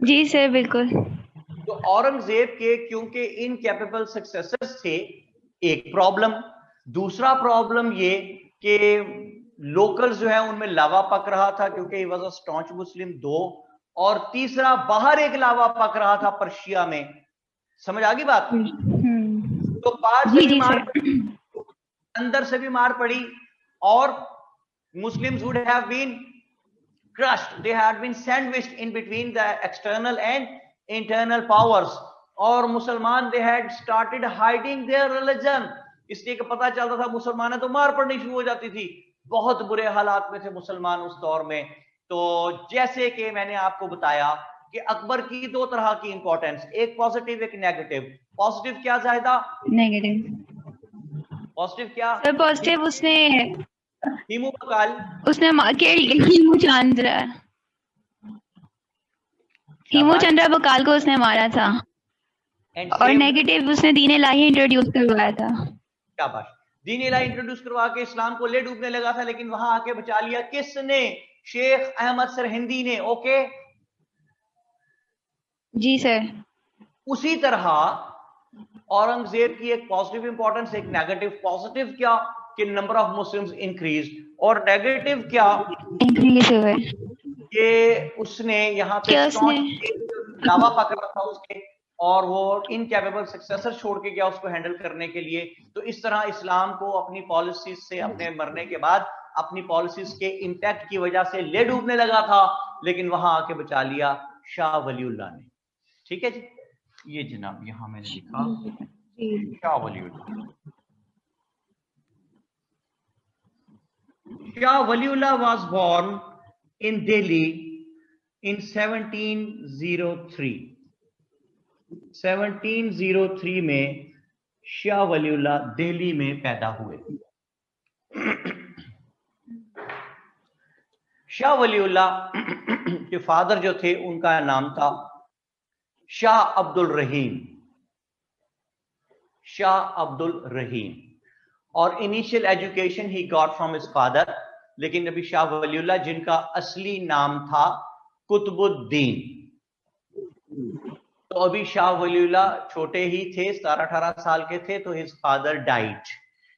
जी सर बिल्कुल। तो औरंगजेब के क्योंकि इनकैपेबल सक्सेसर्स थे, एक प्रॉब्लम। दूसरा प्रॉब्लम ये कि लोकल्स जो है उनमें लावा पक रहा था क्योंकि ही वाज अ स्टॉन्च मुस्लिम, 2। और तीसरा, बाहर एक लावा पक रहा था पर्शिया में। समझ आ गई बात? तो बाहर से भी मार पड़ी, अंदर से भी मार पड़ी, और Muslims would have been crushed, they had been sandwiched in between the external and internal powers, और मुसलमान they had started hiding their religion, इसलिए कि पता चलता था मुसलमान है तो मार पड़नी शुरू हो जाती थी। बहुत बुरे हालात में थे मुसलमान उस दौर में। तो जैसे कि मैंने आपको बताया कि अकबर की 2 तरह की इंपॉर्टेंस, एक पॉजिटिव एक नेगेटिव। पॉजिटिव क्या जाहिदा? नेगेटिव। पॉजिटिव क्या? सर पॉजिटिव उसने हीमू बकाल, उसने हीमू चंद्रा बकाल को उसने मारा था। और नेगेटिव उसने दीन इलाही इंट्रोड्यूस करवाया था। शाबाश, दीन इलाही इंट्रोड्यूस करवा के इस्लाम को ले डूबने लगा था, लेकिन वहां आके बचा लिया किसने? शेख अहमद सरहिंदी ने। ओके जी सर। उसी तरह औरंगजेब की एक पॉजिटिव इंपॉर्टेंस, एक नेगेटिव। पॉजिटिव क्या कि नंबर ऑफ मुस्लिम्स इंक्रीज, और नेगेटिव क्या? इंक्रीज हुए कि उसने यहाँ पे दावा पकड़ा था उसके, और वो इनकैपेबल सक्सेसर छोड़ के गया उसको हैंडल करने के लिए। तो इस तरह इस्लाम को अपनी पॉलिसीज से, अपने मरने के बाद अपनी पॉलिसीज के इंपैक्ट की वजह से ले डूबने लगा था, लेकिन वहां आके बचा लिया शाह वलीउल्लाह ने। ठीक है जी, ये जनाब यहां मैंने लिखा Shah Waliullah. Shah Waliullah was born in Delhi in 1703। 1703 में शाह वलीउल्लाह दिल्ली में पैदा हुए। शाह वलीउल्लाह के फादर जो थे उनका नाम था शाह अब्दुल रहीम। शाह अब्दुल रहीम। और initial education he got from his father, लेकिन नबी शाह वलीउल्लाह जिनका असली नाम था कुतुबुद्दीन, तो अभी शाह वलीउल्लाह छोटे ही थे, 17-18 साल के थे, तो his father died,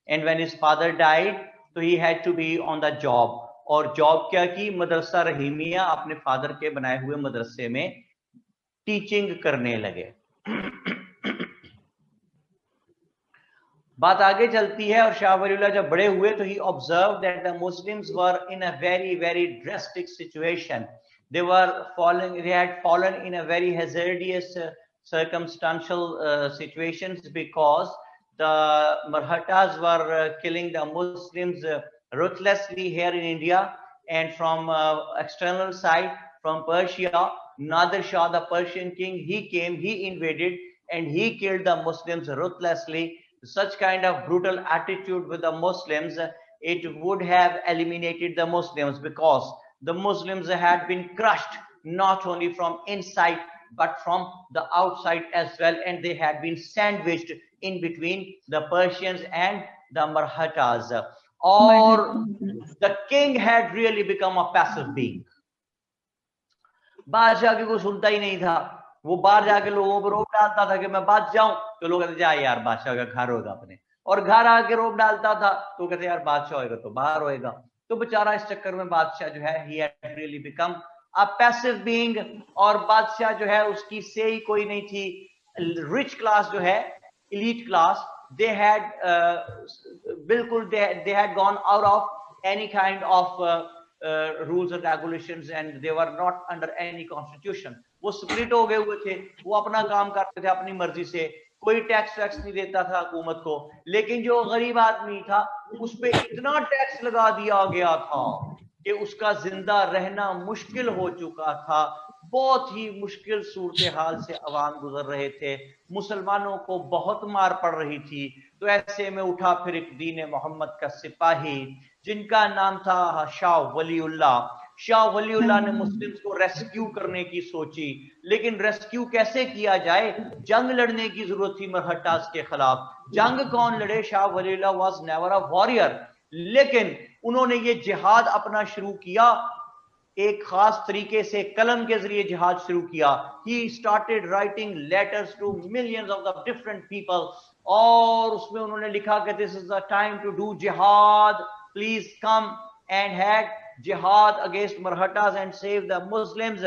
and when his father died तो he had to be on the job. और जॉब क्या की? मदरसा रहीमिया, अपने फादर के बनाए हुए मदरसे में टीचिंग करने लगे। बात आगे चलती है, और शाह वलीउल्लाह जब बड़े हुए तो he observe that the Muslims were in a very very drastic situation. They had fallen in a very hazardous circumstantial situations, because the Marathas were killing the Muslims ruthlessly here in India, and from external side, from Persia, Nadir Shah, the Persian king, he came, he invaded, and he killed the Muslims ruthlessly. such kind of brutal attitude with the Muslims, it would have eliminated the Muslims, because the Muslims had been crushed not only from inside but from the outside as well, and they had been sandwiched in between the Persians and the Marhatas, or the king had really become a passive being. बादशाह की कोई सुनता ही नहीं था, वो बाहर जाके लोगों पर रोब डालता था कि मैं बात जाऊं, तो लोग कहते जा यार बादशाह का घर होगा अपने, और घर आके रोब डालता था तो कहते यार बादशाह होएगा तो बाहर होएगा। तो बेचारा इस चक्कर में बादशाह जो है he had really become a passive being, और बादशाह जो है उसकी से ही कोई नहीं थी। रिच क्लास जो है, elite class, they had बिल्कुल they had gone out of any kind of rules and regulations, and they were not under any constitution. वो स्प्लिट हो गए हुए थे, वो अपना काम करते थे अपनी मर्जी से, कोई टैक्स वैक्स नहीं देता था हुकूमत को। लेकिन जो गरीब आदमी था उस पे इतना टैक्स लगा दिया गया था कि उसका जिंदा रहना मुश्किल हो चुका था। बहुत ही मुश्किल सूरत हाल से अवाम गुजर रहे थे, मुसलमानों को बहुत मार पड़ रही थी। तो ऐसे में उठा फिर एक दीन मोहम्मद का सिपाही जिनका नाम था शाह वलीउल्लाह। शाह वलीउल्लाह ने मुस्लिम्स को रेस्क्यू करने की सोची, लेकिन रेस्क्यू कैसे किया जाए, जंग लड़ने की जरूरत थी मरहट्टास के खिलाफ। जंग कौन लड़े, Shah Waliullah was never a warrior, लेकिन उन्होंने ये जिहाद अपना शुरू किया, एक खास तरीके से कलम के जरिए जिहाद शुरू किया। He started writing letters to millions of the different people, और उसमें उन्होंने लिखा कि this is the time to do jihad, please come and had jihad against Marhatas and save the Muslims.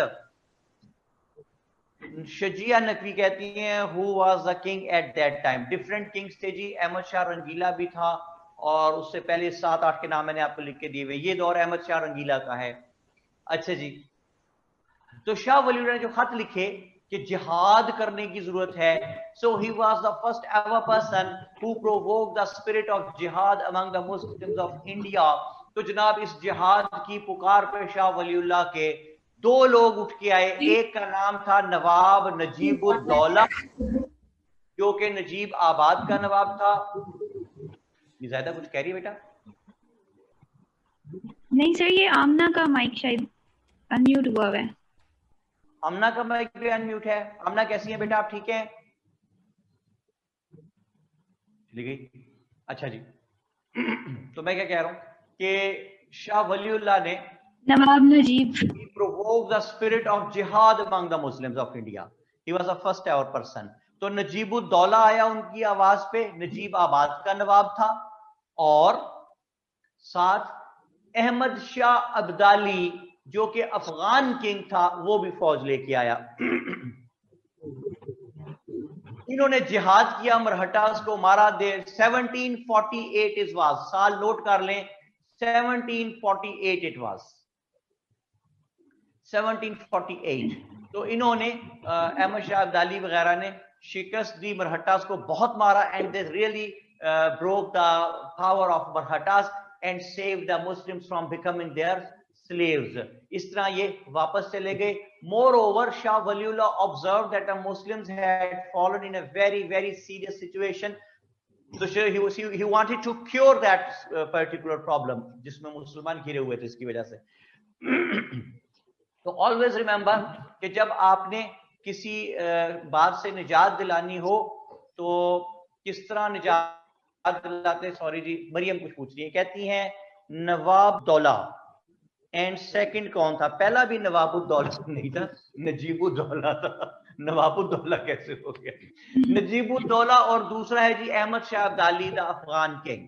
Shazia Naqvi कहती हैं who was the king at that time. Different kings थे जी, अहमद शाह रंगीला भी था, और उससे पहले 7-8 के नाम मैंने आपको लिख के दिए हुए। ये दौर अहमद शाह रंगीला का है। अच्छा जी, तो शाह वलीउल्लाह ने जो खत लिखे कि जिहाद करने की जरूरत है, so he was the first ever person who provoked the spirit of jihad among the Muslims of India. तो जनाब इस जिहाद की पुकार पे शाह वलीउल्लाह के 2 लोग उठ के आए। एक का नाम था नवाब नजीबुद्दौला, जो कि नजीब आबाद का नवाब था। ये ज्यादा कुछ कह रही है बेटा? नहीं सर, ये आमना का माइक शायद अनम्यूट हुआ है। आमना का माइक भी अनम्यूट है। आमना कैसी है बेटा, आप ठीक है? चली गई। अच्छा जी, तो मैं क्या कह रहा हूं कि शाह वलीउल्लाह ने नवाब Najeeb provoked the spirit of jihad among the Muslims of India. He was the first ever person. तो नजीबुद्दौला आया उनकी आवाज पे, नजीब आबाद का नवाब था, और साथ अहमद शाह अब्दाली जो कि अफगान किंग था, वो भी फौज लेके आया। इन्होंने जिहाद किया, मरहटास को मारा। दे 1748 इस वाज, साल नोट कर लें, 1748 इट वाज, 1748। तो इन्होंने अहमद शाह अब्दाली वगैरह ने शिकस्त दी, मरहटास को बहुत मारा, and they really broke the power of Marhatas and save the Muslims from becoming their slaves. इस तरह ये वापस चले गए। Moreover, Shah Waliullah observed that the Muslims had fallen in a very, very serious situation. So he wanted to cure that particular problem, जिसमें मुसलमान घिरे हुए थे इसकी वजह से। तो always remember कि जब आपने किसी बात से निजात दिलानी हो तो किस तरह निजात दिलाते। सॉरी जी, मरियम कुछ पूछ रही है, कहती हैं नवाब दौला एंड सेकंड कौन था? पहला भी नवाबुद्दौला नहीं था, नजीबुद्दौला था। नवाबुद्दौला कैसे हो गया? नजीबुद्दौला, और दूसरा है जी अहमद शाह अब्दाली द अफगान किंग।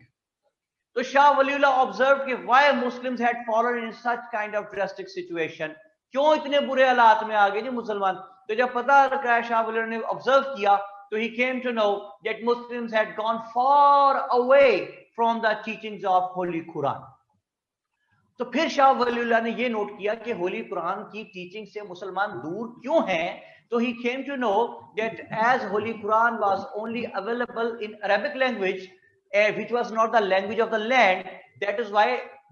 तो शाह वलीउल्लाह ऑब्जर्व कि why Muslims had fallen in such kind of drastic situation, क्यों इतने बुरे हालात में आ गए जी मुसलमान। तो जब पता लगा, शाह वलीउल्लाह ने ऑब्जर्व किया, तो he came to know that Muslims had gone far away from the teachings of holy Quran. तो फिर शाह वलीउल्लाह ने ये नोट किया कि होली कुरान की टीचिंग से मुसलमान दूर क्यों हैं। तो he came to know that as Holy Quran was only available in Arabic language, which was not the language of the land, that is why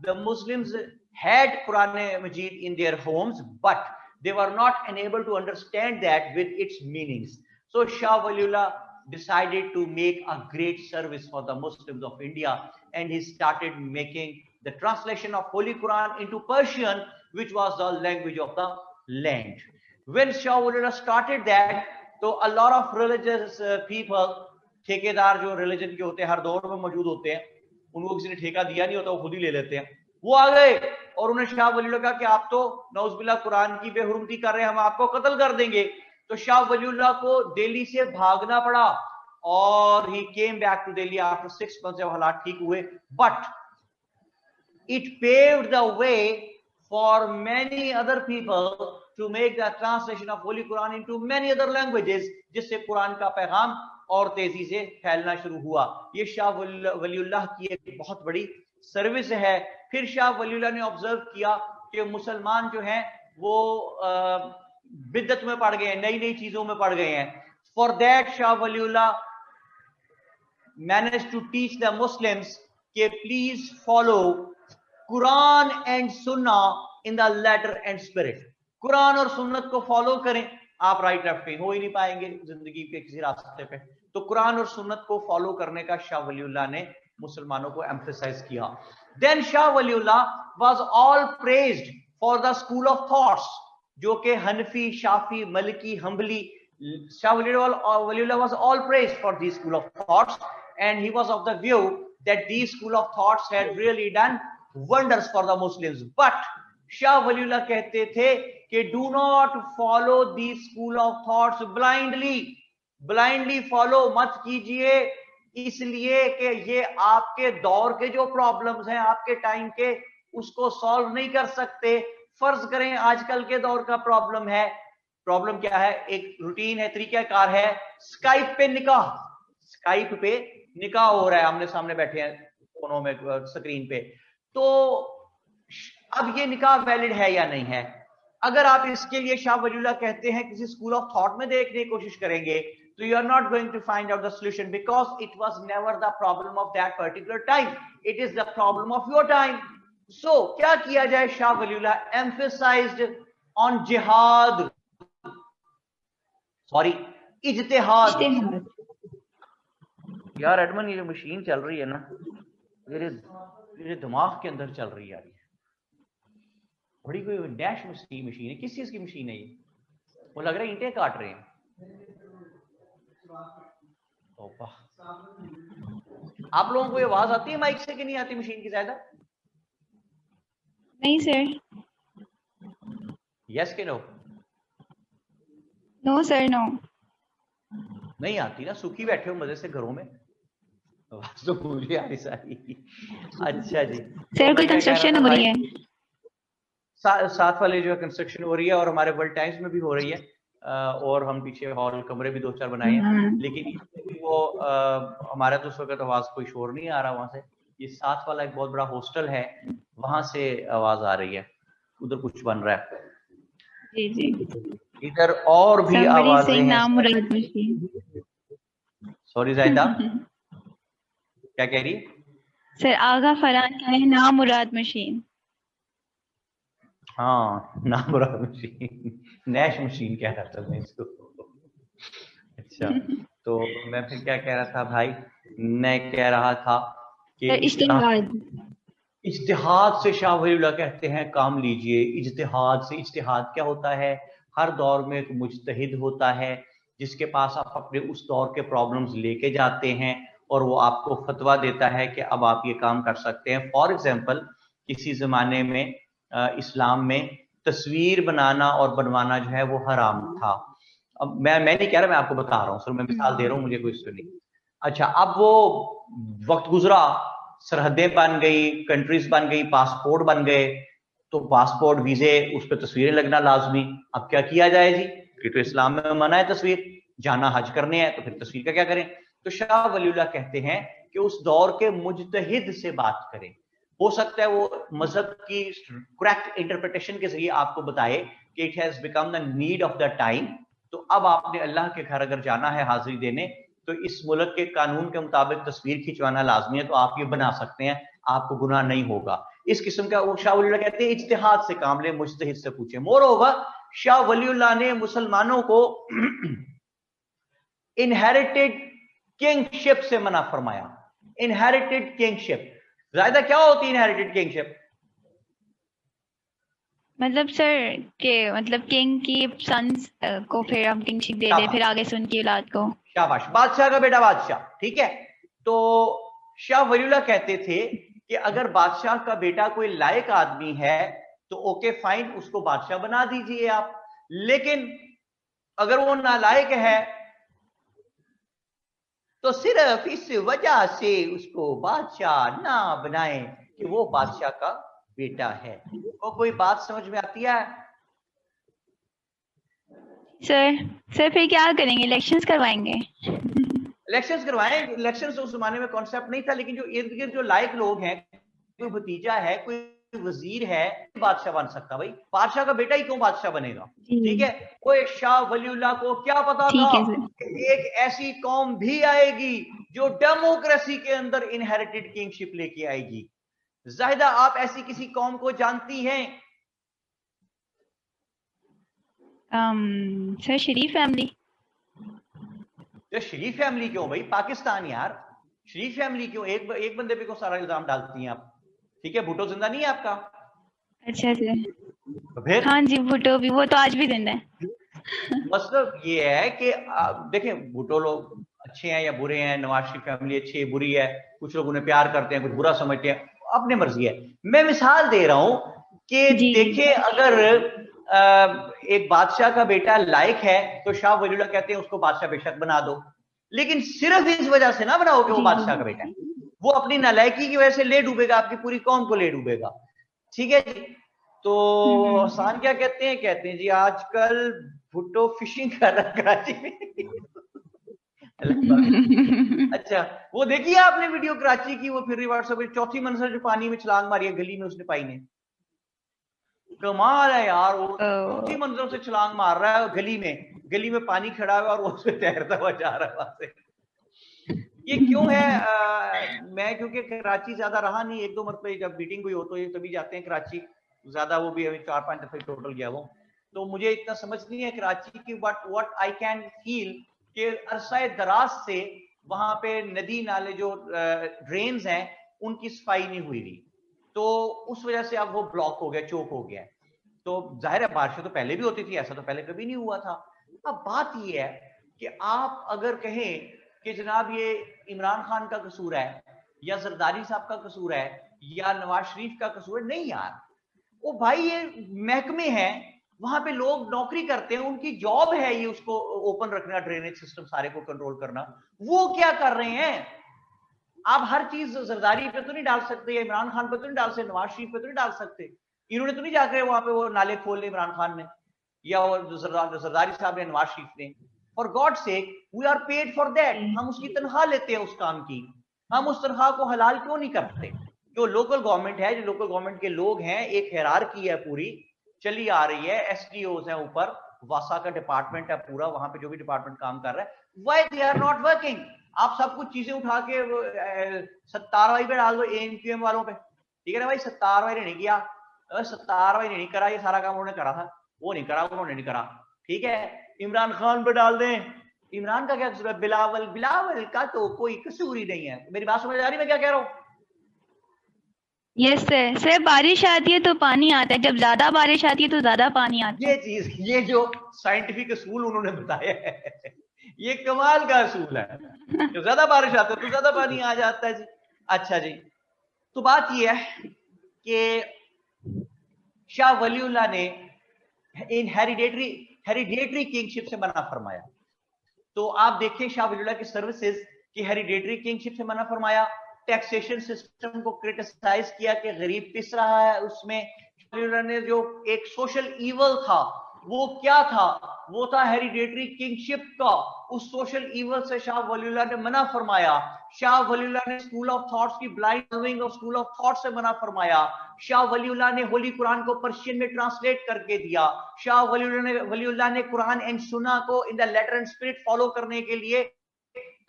the Muslims had Quran Majid in their homes, but they were not enabled to understand that with its meanings. So Shah Waliullah decided to make a great service for the Muslims of India, and he started making the translation of Holy Quran into Persian, which was the language of the land. When Shah Waliullah started that, तो a lot of religious people, ठेकेदार जो religion के होते हैं हर दौर में मौजूद होते हैं, उनको किसी ने ठेका दिया नहीं होता, वो खुद ही ले लेते हैं, वो आ गए और उन्हें शाह वलीउल्लाह कहा कि आप तो नौजुबिल्लाह कुरान की बेहुरमती कर रहे हैं, हम आपको कत्ल कर देंगे। तो शाह वलीउल्लाह को दिल्ली से भागना पड़ा और he came back to Delhi after 6 months जब हालात ठीक हुए, but it paved the way for many other people to make the translation of Holy Quran into many other languages, जिससे कुरान का पैगाम और तेजी से फैलना शुरू हुआ। ये शाह वलीउल्लाह की एक बहुत बड़ी सर्विस है। फिर शाह वलीउल्लाह ने ऑब्जर्व किया कि मुसलमान जो हैं वो बिदअत में पड़ गए हैं, नई नई चीजों में पड़ गए हैं। For that Shah Waliullah manage to teach the Muslims कि please follow Quran and Sunna in the letter and spirit. Quran और सुन्नत को फॉलो करें, आप राइट लेफ्ट कहीं हो ही नहीं पाएंगे जिंदगी के किसी रास्ते पे। तो कुरान और सुन्नत को फॉलो करने का शाह वलीउल्लाह ने मुसलमानों को एम्फसाइज किया। Then Shah Waliullah was all praised for the school of thoughts, जो कि Hanafi, Shafi, Maliki, Hanbali. Shah Waliullah was all praised for the school of thoughts and he was of the view that the school of thoughts had really done wonders for the Muslims. But Shah Waliullah कहते थे कि do not follow the school of thoughts blindly follow मत कीजिए, इसलिए कि ये आपके दौर के जो प्रॉब्लम्स हैं आपके टाइम के, उसको सॉल्व नहीं कर सकते। फर्ज करें आजकल के दौर का प्रॉब्लम है, प्रॉब्लम क्या है, एक रूटीन है, तरीकाकार है, स्काइप पे निकाह हो रहा है, आमने सामने बैठे हैं कोनों में स्क्रीन पे। तो अब ये निकाह वैलिड है या नहीं है? अगर आप इसके लिए शाह वलीउल्लाह कहते हैं किसी स्कूल ऑफ थॉट में देखने की कोशिश करेंगे, तो you are not going to find out the solution, because it was never the problem of that particular time, it is the problem of your time. So क्या किया जाए? Shah Waliullah emphasized on jihad, sorry ijtihad. यार एडमन, ये जो machine चल रही है ना, मेरे दिमाग के अंदर चल रही है यार, बड़ी कोई डैश मशीन है। किस चीज की मशीन है ये? वो लग रहा है ईंटें काट रहे हैं। आप लोगों को ये आवाज आती है माइक से कि नहीं आती मशीन की? ज्यादा नहीं सर। यस के नो? नो सर, नो नहीं आती ना, सूखी बैठे हो मजे से घरों में, आवाज तो मुझे आ रही सारी। अच्छा जी सर, कोई कंस्ट्रक्शन हो रही है? साथ वाले जो कंस्ट्रक्शन हो रही है और हमारे वर्ल्ड टाइम्स में भी हो रही है, और हम पीछे हॉल कमरे भी 2-4 बनाए हैं, लेकिन वो हमारा तो उस वक्त आवाज कोई शोर नहीं आ रहा वहां से। ये साथ वाला एक बहुत बड़ा हॉस्टल है, वहां से आवाज आ रही है, उधर कुछ बन रहा है। जी जी, इधर और भी आवाजें हैं। सॉरी जायदा, क्या कह रही है? सर आगा फरहान का है नामुराद मशीन। हाँ, नामुराद मशीन, नैश मशीन कह रहा था मैं इसको। अच्छा, तो मैं फिर क्या कह रहा था भाई? मैं कह रहा था कि इज्तिहाद से शाह वलीउल्लाह कहते हैं काम लीजिए। इज्तिहाद से, इज्तिहाद क्या होता है? हर दौर में एक मुज्तहिद होता है जिसके पास आप अपने उस दौर के प्रॉब्लम्स लेके जाते हैं और वो आपको फतवा देता है कि अब आप ये काम कर सकते हैं। फॉर एग्जाम्पल, किसी जमाने में इस्लाम में तस्वीर बनाना और बनवाना जो है वो हराम था। अब मैं नहीं कह रहा, मैं आपको बता रहा हूँ, सिर्फ मैं मिसाल दे रहा हूँ, मुझे कोई इससे नहीं। अच्छा, अब वो वक्त गुजरा, सरहदें बन गई, कंट्रीज बन गई, पासपोर्ट बन गए, तो पासपोर्ट, वीजे, उस पर तस्वीरें लगना लाजमी। अब क्या किया जाए जी? कि तो इस्लाम में मना है तस्वीर, जाना हज करने हैं तो फिर तस्वीर का क्या करें? तो शाह वलीउल्लाह कहते हैं कि उस दौर के मुज्तहिद से बात करें। हो सकता है वो मजहब की करेक्ट इंटरप्रिटेशन के जरिए आपको बताए कि it has become the need of the time. तो अब आपने अल्लाह के घर अगर जाना है हाजिरी देने, तो इस मुल्क के कानून के मुताबिक तस्वीर खिंचवाना लाजमी है, तो आप ये बना सकते हैं, आपको गुनाह नहीं होगा। इस किस्म का वो शाह वलीउल्लाह कहते हैं इज्तिहाद से काम ले, मुज्तहिद से पूछे। मोर ओवर, शाह वलीउल्लाह ने मुसलमानों को इनहेरिटेड किंगशिप से मना फरमाया। इनहेरिटेड किंगशिप, ज़ाहिदा क्या होती है इनहेरिटेड किंगशिप? मतलब सर के मतलब किंग की सन्स को फिर हम किंगशिप दे दे, फिर आगे से उनकी औलाद को। शाबाश, बादशाह का बेटा बादशाह, ठीक है। तो शाह वलीउल्लाह कहते थे कि अगर बादशाह का बेटा कोई लायक आदमी है तो ओके फाइन, उसको बादशाह बना दीजिए आप, लेकिन अगर वो नालायक है तो सिर्फ इस वजह से उसको बादशाह ना बनाए कि वो बादशाह का बेटा है। तो कोई बात समझ में आती है? सर फिर क्या करेंगे? इलेक्शंस करवाएंगे? इलेक्शंस करवाएं। इलेक्शंस उस जमाने में कॉन्सेप्ट नहीं था, लेकिन जो इर्द गिर्द जो लायक लोग हैं, कोई भतीजा है, कोई वजीर है, बादशाह बन सकता। भाई बादशाह का बेटा ही क्यों बादशाह बनेगा? ठीक है। वो शाह वलीउल्लाह को क्या पता था कि एक ऐसी कौम भी आएगी जो डेमोक्रेसी के अंदर इनहेरिटेड किंगशिप लेके आएगी। जाहिदा आप ऐसी किसी कौम को जानती हैं? सर शरीफ फैमिली। तो शरीफ फैमिली क्यों भाई? पाकिस्तान यार, शरीफ फैमिली क्यों? एक बंदे पे को सारा इल्जाम डालती हैं आप। ठीक है, भुट्टो जिंदा नहीं है आपका? अच्छा सर। तो फिर हाँ जी, भुट्टो भी, वो तो आज भी जिंदा है। मतलब ये है कि देखें, भुट्टो लोग अच्छे हैं या बुरे हैं, नवाज शरीफ फैमिली अच्छी है बुरी है, कुछ लोग उन्हें प्यार करते हैं, कुछ बुरा समझते हैं, अपनी मर्जी है। मैं मिसाल दे रहा हूं कि देखिए, अगर एक बादशाह का बेटा लायक है तो शाह वलीउल्लाह कहते हैं उसको बादशाह बेशक बना दो, लेकिन सिर्फ इस वजह से ना बनाओ कि वो बादशाह का बेटा है। वो अपनी नालायकी की वजह से ले डूबेगा, आपकी पूरी कौम को ले डूबेगा। ठीक है जी। तो हसान क्या कहते हैं? कहते हैं जी आजकल भुट्टो फिशिंग कर रहा है कराची में। अच्छा, वो देखिए आपने वीडियो कराची की? वो फिर व्हाट्सएप पे चौथी मंजिल जो पानी में छलांग मारी है गली में उसने पाई ने। कमाल है यार, वो चौथी मंजिल से छलांग मार रहा है गली में पानी खड़ा है और वो उससे तैरता हुआ जा रहा है वहां से। ये क्यों है? मैं क्योंकि कराची ज्यादा रहा नहीं, एक दो मरतबे जब मीटिंग हुई हो तो ये तभी जाते हैं कराची, ज्यादा वो भी अभी 4-5 दफे टोटल गया वो, तो मुझे इतना समझ नहीं है कराची की। But what I can feel कि अरसा दराज से वहां पे नदी नाले जो ड्रेन्स हैं उनकी सफाई नहीं हुई थी, तो उस वजह से अब वो ब्लॉक हो गया, चोक हो गया। तो जाहिर है बारिशें तो पहले भी होती थी, ऐसा तो पहले कभी नहीं हुआ था। अब बात ये है कि आप अगर कहें कि जनाब ये इमरान खान का कसूर है या जरदारी साहब का कसूर है या नवाज शरीफ का कसूर है, नहीं यार, वो भाई ये महकमे हैं, वहां पे लोग नौकरी करते हैं, उनकी जॉब है ये उसको ओपन रखना, ड्रेनेज सिस्टम सारे को कंट्रोल करना। वो क्या कर रहे हैं? आप हर चीज जरदारी पे तो नहीं डाल सकते, या इमरान खान पे तो नहीं डाल सकते, नवाज शरीफ पे तो नहीं डाल सकते। इन्होंने तो नहीं जाकर वहां पे वो नाले खोले इमरान खान ने या वो जरदारी साहब ने, नवाज शरीफ ने। For God sake, we are paid for that. हम उसकी तनख्वाह लेते हैं उस काम की, हम उस तनख्वाह को हलाल क्यों नहीं करते? जो लोकल गवर्नमेंट है, जो लोकल गवर्नमेंट के लोग हैं, एक हायरार्की है पूरी चली आ रही है, एसडीओज हैं ऊपर, वासा का डिपार्टमेंट है पूरा, वहां पे जो भी डिपार्टमेंट काम कर रहा है, why they are not working? आप सब कुछ चीजें उठा के सत्तार भाई पे डाल दो, एएमक्यूएम वालों पे। ठीक है ना भाई, सत्तार भाई ने नहीं किया, सत्तार भाई ने नहीं करा, ये सारा काम उन्होंने करा था, वो नहीं करा, उन्होंने नहीं करा। ठीक है, इमरान खान पे डाल दें, इमरान का क्या कसूर है? बिलावल का तो कोई कसूर ही नहीं है। मेरी बात समझ आ रही, मैं क्या कह रहा हूँ? Yes sir. सर बारिश आती है तो पानी आता है, जब ज्यादा बारिश आती है तो ज्यादा पानी आता है। ये चीज, ये जो साइंटिफिक असूल उन्होंने बताया है, ये कमाल का असूल है। जब ज्यादा बारिश आती है तो ज्यादा पानी आ जाता है जी। अच्छा जी, तो बात ये है कि शाह वलीउल्लाह ने इन हेरिडेटरी किंगशिप से मना फरमाया। तो आप देखें शाह वलीउल्लाह की सर्विसेज की हेरिडेटरी किंगशिप से मना फरमाया, टैक्सेशन सिस्टम को क्रिटिसाइज किया कि गरीब पिस रहा है उसमें। ने जो एक सोशल ईवल था वो क्या था? वो था हेरिडेटरी किंगशिप का। उस सोशल ईवल से शाह वलीउल्लाह ने मना फरमाया। शाह वलीउल्लाह ने स्कूल ऑफ थॉट्स की blind following of school of thought से मना फरमाया। शाह वलीउल्लाह ने होली कुरान को पर्शियन में ट्रांसलेट करके दिया। शाह वलीउल्लाह ने कुरान एंड सुन्ना को in the letter and spirit follow करने के लिए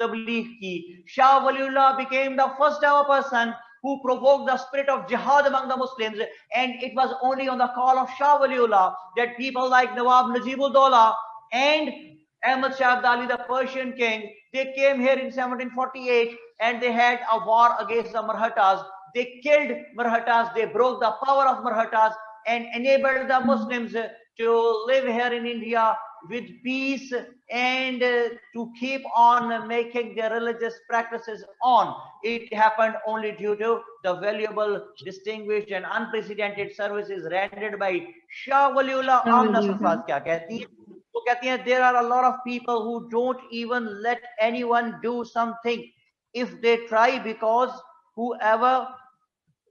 तबलीग की। Shah Waliullah became the first ever person who provoked the spirit of jihad among the Muslims, and it was only on the call of Shah Waliullah that people like Nawab Najibullah and Ahmad Shah Abdali, the Persian king, they came here in 1748 and they had a war against the Marathas. They killed Marathas, they broke the power of Marathas and enabled the Muslims to live here in India with peace and to keep on making their religious practices on. It happened only due to the valuable, distinguished and unprecedented services rendered by Shah Waliullah. Amna Safaz kya कहती है? वो कहती हैं there are a lot of people who don't even let anyone do something if they try, because whoever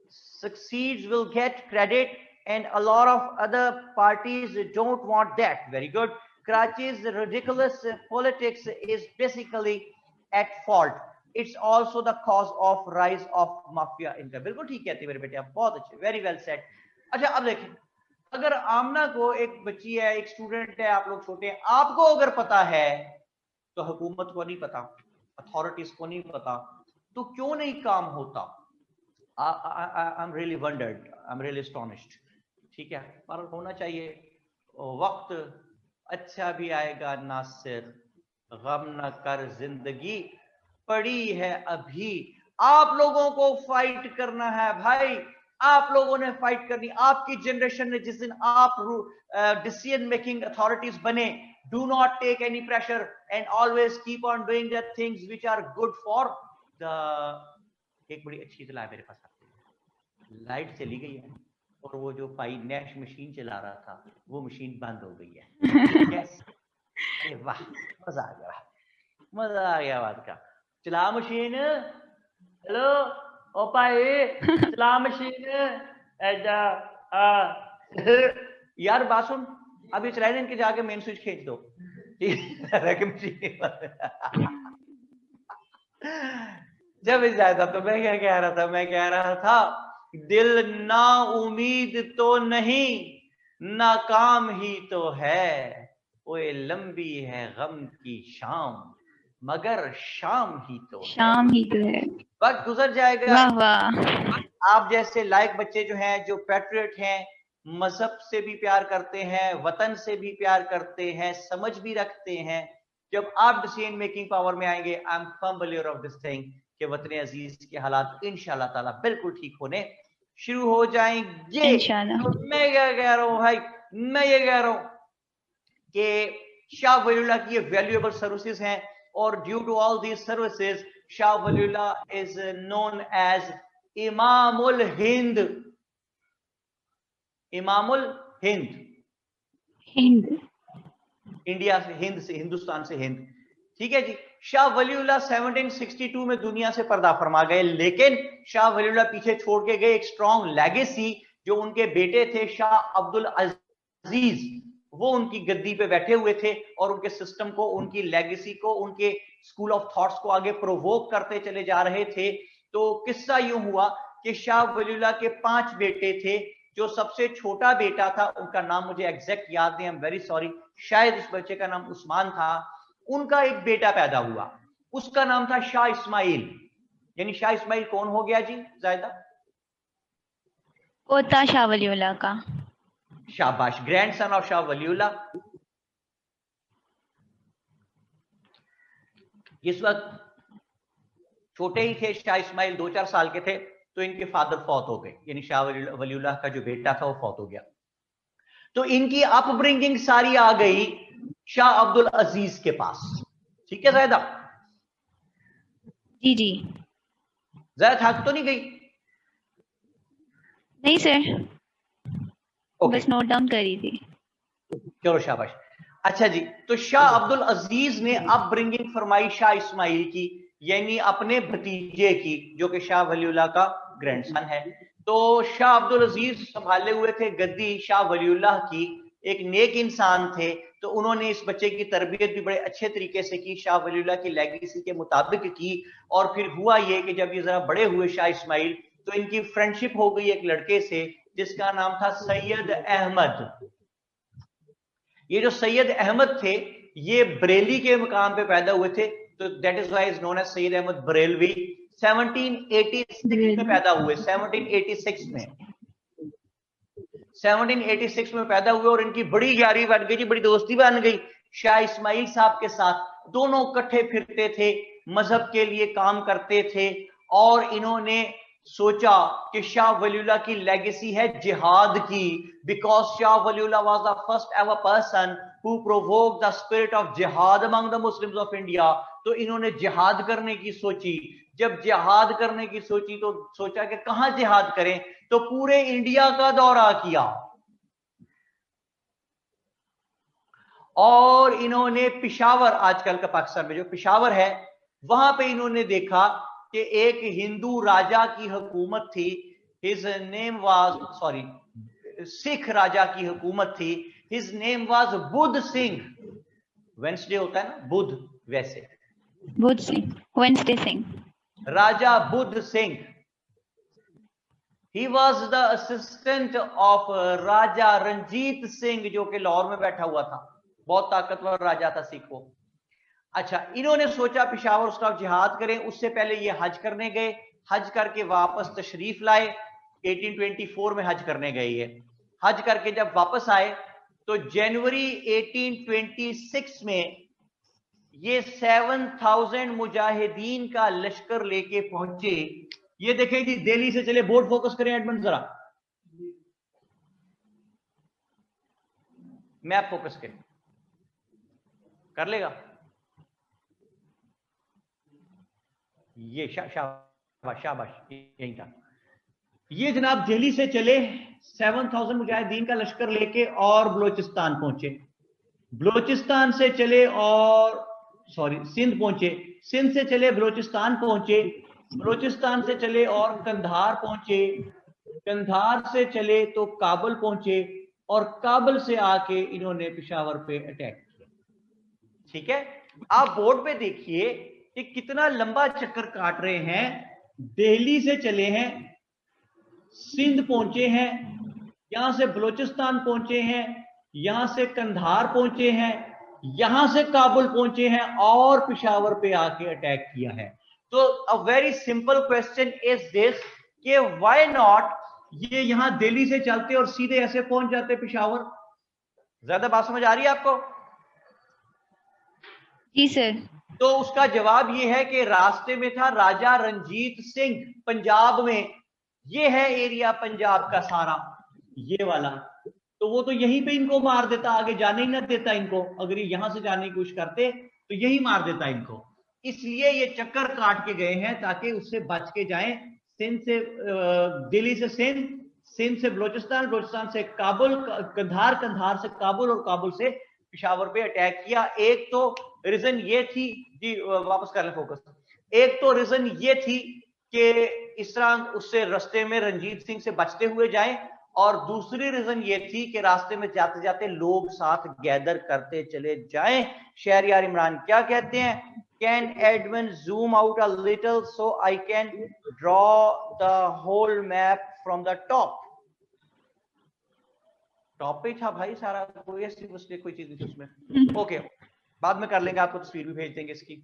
succeeds will get credit and a lot of other parties don't want that. Very good. Karachi's ridiculous politics is basically at fault. It's also the cause of rise of mafia income. बिल्कुल ठीक कहते हैं मेरे बेटे आप, बहुत अच्छे, very well said. अच्छा अब देखें, अगर आमना को एक बच्ची है, एक स्टूडेंट है, आप लोग छोटे हैं, आपको अगर पता है तो हुकूमत को नहीं पता, अथॉरिटीज को नहीं पता, तो क्यों नहीं काम होता? I'm really wondered, I'm really astonished. ठीक है, पर होना चाहिए. वक्त अच्छा भी आएगा नासिर, गम न कर, जिंदगी पड़ी है अभी. आप लोगों को फाइट करना है भाई, आप लोगों ने फाइट करनी. आपकी जनरेशन ने, जिस दिन आप डिसीजन मेकिंग अथॉरिटीज बने, do not take any pressure and always keep on doing the things which are good for the. एक बड़ी अच्छी इत्तला मेरे पास आती है, लाइट चली गई है और वो जो भाई नैश मशीन चला रहा था वो मशीन बंद हो गई है. yes. अरे वाह, मजा आ गया, मजा आ गया बात का. चला मशीन, हेलो ओ भाई चला मशीन. यार बात सुन, अभी चलाए ना, इनके जाके मेन स्विच खींच दो. जब इस जाए था तो मैं क्या कह रहा था, मैं कह रहा था दिल ना उम्मीद तो नहीं, नाकाम ही तो है. ओए लंबी है गम की शाम, मगर शाम ही तो है. वक्त गुजर जाएगा. वाह वाह. आप जैसे लायक बच्चे जो हैं, जो पैट्रियट हैं, मजहब से भी प्यार करते हैं, वतन से भी प्यार करते हैं, समझ भी रखते हैं, जब आप डिसीजन मेकिंग पावर में आएंगे, I am firm believer of this thing कि वतन अजीज के हालात इंशाल्लाह ताला बिल्कुल ठीक होने शुरू हो जाएंगे. तो मैं क्या कह रहा हूं भाई, मैं ये कह रहा हूं कि शाह वलीउल्लाह की ये वैल्यूएबल सर्विसेज हैं, और due to all these services Shah Waliullah is known as Imamul Hind. Imamul Hind, India से हिंद, से हिंदुस्तान से हिंद. ठीक है जी. शाह वलीउल्लाह 1762 में दुनिया से पर्दा फरमा गए, लेकिन शाह वलीउल्लाह पीछे छोड़ के गए एक स्ट्रॉन्ग लेगेसी. जो उनके बेटे थे शाह अब्दुल अजीज, वो उनकी गद्दी पे बैठे हुए थे और उनके सिस्टम को, उनकी लेगेसी को, उनके स्कूल ऑफ थॉट्स को आगे प्रोवोक करते चले जा रहे थे. तो किस्सा यूं हुआ कि शाह वलीउल्लाह के 5 बेटे थे. जो सबसे छोटा बेटा था, उनका नाम मुझे एग्जैक्ट याद नहीं, आई एम वेरी सॉरी, शायद उस बच्चे का नाम उस्मान था. उनका एक बेटा पैदा हुआ, उसका नाम था शाह इस्माइल. यानी शाह इस्माइल कौन हो गया जी जायदा? पोता शाह वलीउल्लाह का. शाबाश, ग्रैंडसन ऑफ शाह वलीउल्लाह. इस वक्त छोटे ही थे शाह इस्माइल, 2-4 साल के थे, तो इनके फादर फौत हो गए. यानी शाह वलीउल्लाह का जो बेटा था वो फौत हो गया. तो इनकी अपब्रिंगिंग सारी आ गई शाह अब्दुल अजीज के पास. ठीक है जायदा? जी जी. जायदा थक तो नहीं गई? नहीं सर, बस नोट डाउन करी थी. चलो शाबाश. अच्छा जी, तो शाह अब्दुल अजीज ने अपब्रिंगिंग फरमाई शाह इस्माइल की, यानी अपने भतीजे की, जो कि शाह वलीउल्लाह का ग्रैंडसन है. तो शाह अब्दुल अजीज संभाले हुए थे गद्दी शाह वलीउल्लाह की, एक नेक इंसान थे. तो उन्होंने इस बच्चे की तरबियत भी बड़े अच्छे तरीके से की, शाह वलीउल्लाह की लेगेसी के मुताबिक की. और फिर हुआ ये कि जब ये जरा बड़े हुए शाह इस्माइल, तो इनकी फ्रेंडशिप हो गई एक लड़के से जिसका नाम था सैयद अहमद. ये जो सैयद अहमद थे, ये बरेली के मकाम पे पैदा हुए थे, तो that is why is known as Syed Ahmad Barelvi. 1786 में पैदा हुए, 1786 में 1786 में पैदा हुए, और इनकी बड़ी यारी बन गई जी, बड़ी दोस्ती बन गई शाह इस्माइल साहब के साथ, दोनों इकट्ठे फिरते थे, मजहब के लिए काम करते थे, और इन्होंने सोचा कि शाह वलीउल्लाह की लेगेसी है जिहाद की, because Shah Waliullah was the first ever person who provoke the spirit of jihad among the Muslims of India. तो इन्होंने जिहाद करने की सोची। जब जिहाद करने की सोची तो सोचा कि कहां जिहाद करें, तो पूरे इंडिया का दौरा किया, और इन्होंने पिशावर, आजकल का पाकिस्तान में जो पिशावर है, वहां पे इन्होंने देखा कि एक हिंदू राजा की हुकूमत थी, his name was, sorry, Sikh राजा की हुकूमत थी, his name was Buddh Singh. Wednesday होता है ना, बुद्ध, वैसे Buddh Singh, Wednesday Singh, Raja Buddh Singh. He was the assistant of Raja Ranjit Singh, जो कि लाहौर में बैठा हुआ था, बहुत ताकतवर राजा था सिख वो। अच्छा, इन्होंने सोचा पिशावर उसका जिहाद करें। उससे पहले ये हज करने गए, हज करके वापस तशरीफ लाए, 1824 में हज करने गए। ये हज करके जब वापस आए तो जनवरी 1826 में ये 7000 मुजाहिदीन का लश्कर लेके पहुंचे। ये देखें जी, दिल्ली से चले, बोर्ड फोकस करें एडमंड जरा, मैप फोकस करें, कर लेगा ये, शाबाश शाबाश, यही था। ये जनाब दिल्ली से चले 7000 मुजाहिदीन का लश्कर लेके और बलोचिस्तान पहुंचे। बलोचिस्तान से चले और सॉरी सिंध पहुंचे, सिंध से चले बलोचिस्तान पहुंचे, बलोचिस्तान से चले और कंधार पहुंचे, कंधार से चले तो काबुल पहुंचे, और काबुल से आके इन्होंने पेशावर पे अटैक किया। ठीक है, आप बोर्ड पे देखिए कि कितना लंबा चक्कर काट रहे हैं। दिल्ली से चले हैं, सिंध पहुंचे हैं, यहां से बलोचिस्तान पहुंचे हैं, यहां से कंधार पहुंचे हैं, यहां से काबुल पहुंचे हैं, और पेशावर पे आके अटैक किया है। तो a very simple question is this कि व्हाई नॉट ये यहां दिल्ली से चलते और सीधे ऐसे पहुंच जाते पेशावर। ज्यादा बात समझ आ रही है आपको? जी सर। तो उसका जवाब ये है कि रास्ते में था राजा रंजीत सिंह, पंजाब में। ये है एरिया पंजाब का सारा, ये वाला। तो वो तो यहीं पे इनको मार देता, आगे जाने ही ना देता इनको। अगर ये यहां से जाने की कोशिश करते तो यही मार देता इनको। इसलिए ये चक्कर काट के गए हैं ताकि उससे बच के जाएं। सिंध से दिल्ली से सिंध, सिंध से बलोचिस्तान, बलोचिस्तान से काबुल, कंधार, कंधार से काबुल, और काबुल से पेशावर पे अटैक किया। एक तो रीजन ये थी जी, वापस कर ले फोकस। एक तो रीजन ये थी कि इस तरह उससे रास्ते में रंजीत सिंह से बचते हुए जाएं, और दूसरी रीजन ये थी कि रास्ते में जाते जाते लोग साथ गैदर करते चले जाएं। शहरयार इमरान क्या कहते हैं? Can Edmund zoom out a little so I can draw the whole map from the top. Top पे था भाई सारा, कोई ऐसी मुझे कोई चीज नहीं थी उसमें। ओके, बाद में कर लेंगे, आपको तस्वीर भी भेज देंगे इसकी।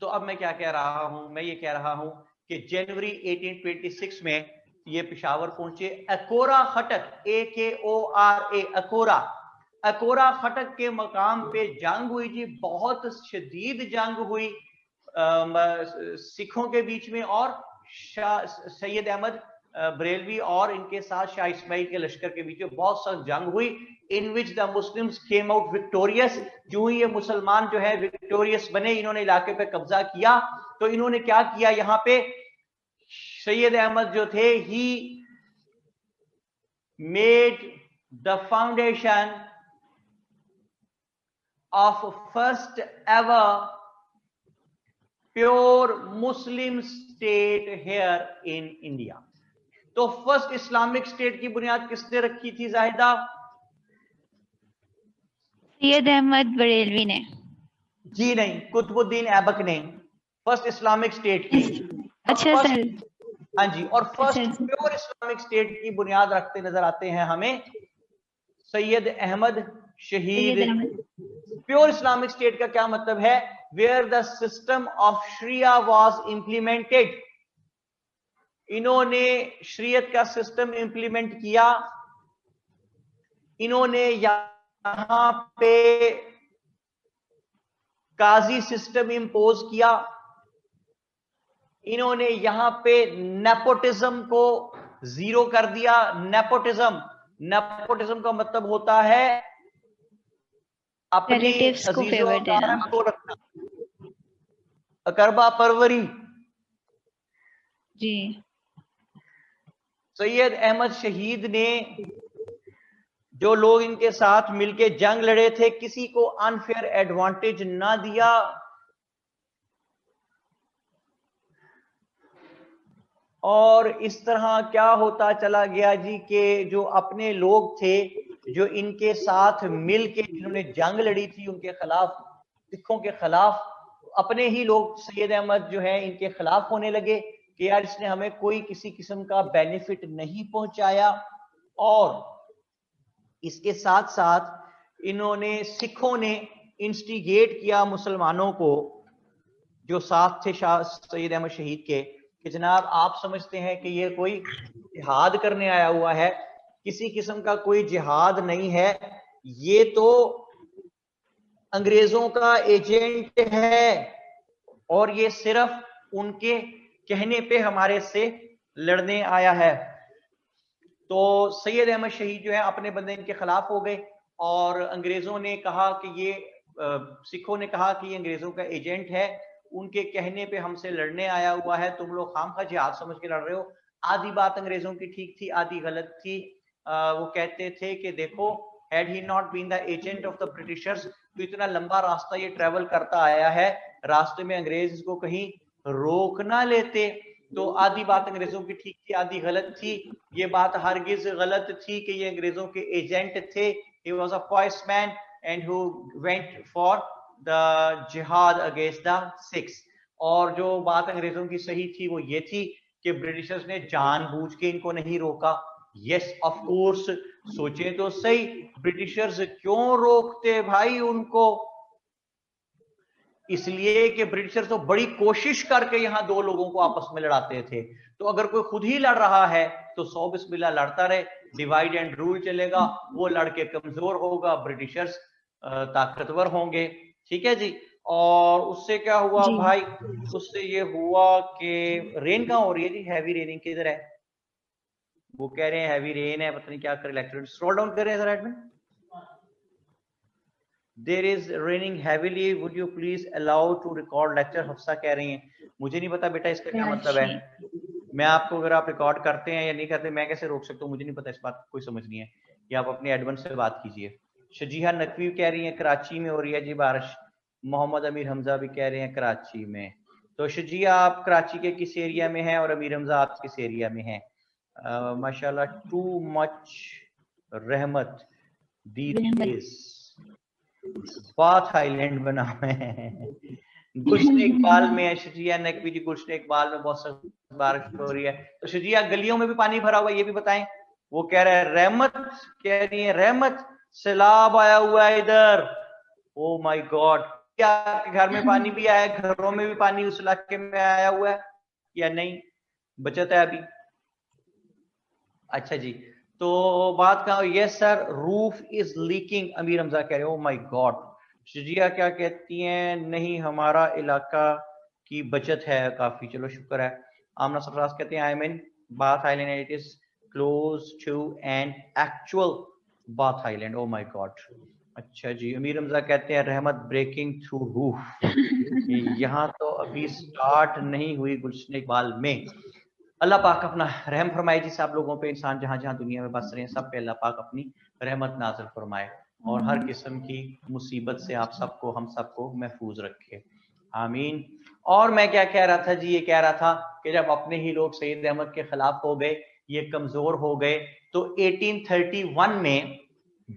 तो अब मैं क्या कह रहा हूं? मैं ये कह रहा हूं कि जनवरी 1826 में ये पेशावर पहुंचे। अकोरा खटक, AKORA, अकोरा, अकोरा खटक के मकाम पे जंग हुई जी, बहुत शदीद जंग हुई सिखों के बीच में और सैयद अहमद बरेलवी और इनके साथ शाह इस्माइल के लश्कर के बीच में बहुत सख्त जंग हुई, in which the Muslims came out victorious. जो ही ये मुसलमान जो है विक्टोरियस बने, इन्होंने इलाके पे कब्जा किया। तो इन्होंने क्या किया, यहाँ पे सैयद अहमद जो थे, he made the foundation of first ever pure Muslim state here in India. तो फर्स्ट इस्लामिक स्टेट की बुनियाद किसने रखी थी जाहिदा? सैयद अहमद बरेलवी ने। जी नहीं, कुतुबुद्दीन ऐबक ने फर्स्ट इस्लामिक स्टेट की। अच्छा सर। हाँ जी, और फर्स्ट प्योर इस्लामिक स्टेट की बुनियाद रखते नजर आते हैं हमें सैयद अहमद शहीद। प्योर इस्लामिक स्टेट का क्या मतलब है? Where the system of sharia was implemented. इन्होंने शरीयत का सिस्टम इंप्लीमेंट किया। इन्होंने यहां पे काजी सिस्टम इंपोज किया, इन्होंने यहां पे नेपोटिज्म को जीरो कर दिया। नेपोटिज्म का मतलब होता है अपनी अजीजों अकारब को रखना, अकरबा परवरी जी। सैयद अहमद शहीद ने जो लोग इनके साथ मिलके जंग लड़े थे, किसी को अनफेयर एडवांटेज ना दिया। और इस तरह क्या होता चला गया जी कि जो अपने लोग थे जो इनके साथ मिलके जिन्होंने जंग लड़ी थी उनके खिलाफ, सिखों के खिलाफ, अपने ही लोग सैयद अहमद जो है इनके खिलाफ होने लगे कि यार इसने हमें कोई किसी किस्म का बेनिफिट नहीं पहुंचाया। और इसके साथ साथ इन्होंने, सिखों ने इंस्टिगेट किया मुसलमानों को जो साथ थे शाह सैयद अहमद शहीद के, कि जनाब आप समझते हैं कि ये कोई जिहाद करने आया हुआ है, किसी किस्म का कोई जिहाद नहीं है, ये तो अंग्रेजों का एजेंट है और ये सिर्फ उनके कहने पे हमारे से लड़ने आया है। तो सैयद अहमद शहीद जो है अपने बंदे इनके खिलाफ हो गए और अंग्रेजों ने कहा कि ये सिखों ने कहा कि ये अंग्रेजों का एजेंट है, उनके कहने पे हमसे लड़ने आया हुआ है, तुम लोग खामखा जिहाद समझ के लड़ रहे हो। आधी बात अंग्रेजों की ठीक थी, आधी गलत थी। वो कहते थे कि देखो, had he not been the agent of the Britishers, तो इतना लंबा रास्ता ये ट्रेवल करता आया है, रास्ते में अंग्रेज इसको कहीं रोक ना लेते। तो आधी बात अंग्रेजों की ठीक थी, आधी गलत थी। ये बात हरगिज गलत थी कि ये अंग्रेजों के एजेंट थे। He was a poised man and who went for the जिहाद अगेंस्ट द सिख्स। और जो बात अंग्रेजों की सही थी वो ये थी कि ब्रिटिशर्स ने जानबूझ के इनको नहीं रोका। यस ऑफ कोर्स, सोचे तो सही, ब्रिटिशर्स क्यों रोकते भाई उनको? इसलिए कि ब्रिटिशर्स तो बड़ी कोशिश करके यहां दो लोगों को आपस में लड़ाते थे। तो अगर कोई खुद ही लड़ रहा है तो 100 बिस्मिल्लाह लड़ता रहे, डिवाइड एंड रूल चलेगा, वो लड़के कमजोर होगा, ब्रिटिशर्स ताकतवर होंगे। ठीक है जी। और उससे क्या हुआ भाई? उससे ये हुआ कि रेन कहां हो रही है जी? हैवी रेनिंग किधर है? वो कह रहे हैं हैवी रेन है, पता नहीं क्या कर इलेक्ट्रिक। स्क्रॉल डाउन कर रहे हैं राइट में। There is raining heavily. Would you please allow to record lecture? Hafsa कह रही हैं, मुझे नहीं पता बेटा इसका क्या मतलब है। मैं आपको, अगर आप रिकॉर्ड करते हैं या नहीं करते, मैं कैसे रोक सकता हूँ? मुझे नहीं पता, इस बात कोई समझ नहीं है। या आप अपने एडवन से बात कीजिए। शजीहा नकवी कह रही है कराची में हो रही है जी बारिश। मोहम्मद अमीर हमजा भी कह रहे हैं कराची में। तो शजीहा आप कराची के किस एरिया में हैं और अमीर हमजा आप किस एरिया में हैं? माशाल्लाह, टू मच रहमत दीज बाथ आइलैंड बना हुआ है। गुलशन इकबाल में है शजिया नकवी जी, गुलशन इकबाल में बहुत सख्त बारिश हो रही है। तो शजिया गलियों में भी पानी भरा हुआ है, ये भी बताएं। वो कह रहा है रहमत, कह रही है रहमत सैलाब आया हुआ है इधर। ओ माय गॉड, क्या आपके घर में पानी भी आया? घरों में भी पानी उस इलाके में आया हुआ है या नहीं? बचत है अभी? अच्छा जी। तो बात कहा, yes sir roof is leaking, Amir Hamza कह रहे हो। My God. शजिया क्या कहती हैं? नहीं हमारा इलाका की बचत है काफी, चलो शुक्र है। आमना सरफराज कहते हैं I am in Bath Island and it is close to an actual Bath Island. Oh my God. अच्छा जी। अमीर हमजा कहते हैं रहमत ब्रेकिंग थ्रू रूफ। यहाँ तो अभी स्टार्ट नहीं हुई गुलशन इकबाल में। अल्लाह पाक अपना रहम फरमाए जी सब लोगों पे, इंसान जहां जहां दुनिया में बस रहे हैं सब पे अल्लाह पाक अपनी रहमत नाज़िल फरमाए और हर किस्म की मुसीबत से आप सबको, हम सबको महफूज रखे, आमीन। और मैं क्या कह रहा था जी? ये कह रहा था कि जब अपने ही लोग सैयद अहमद के खिलाफ हो गए, ये कमजोर हो गए, तो 1831 में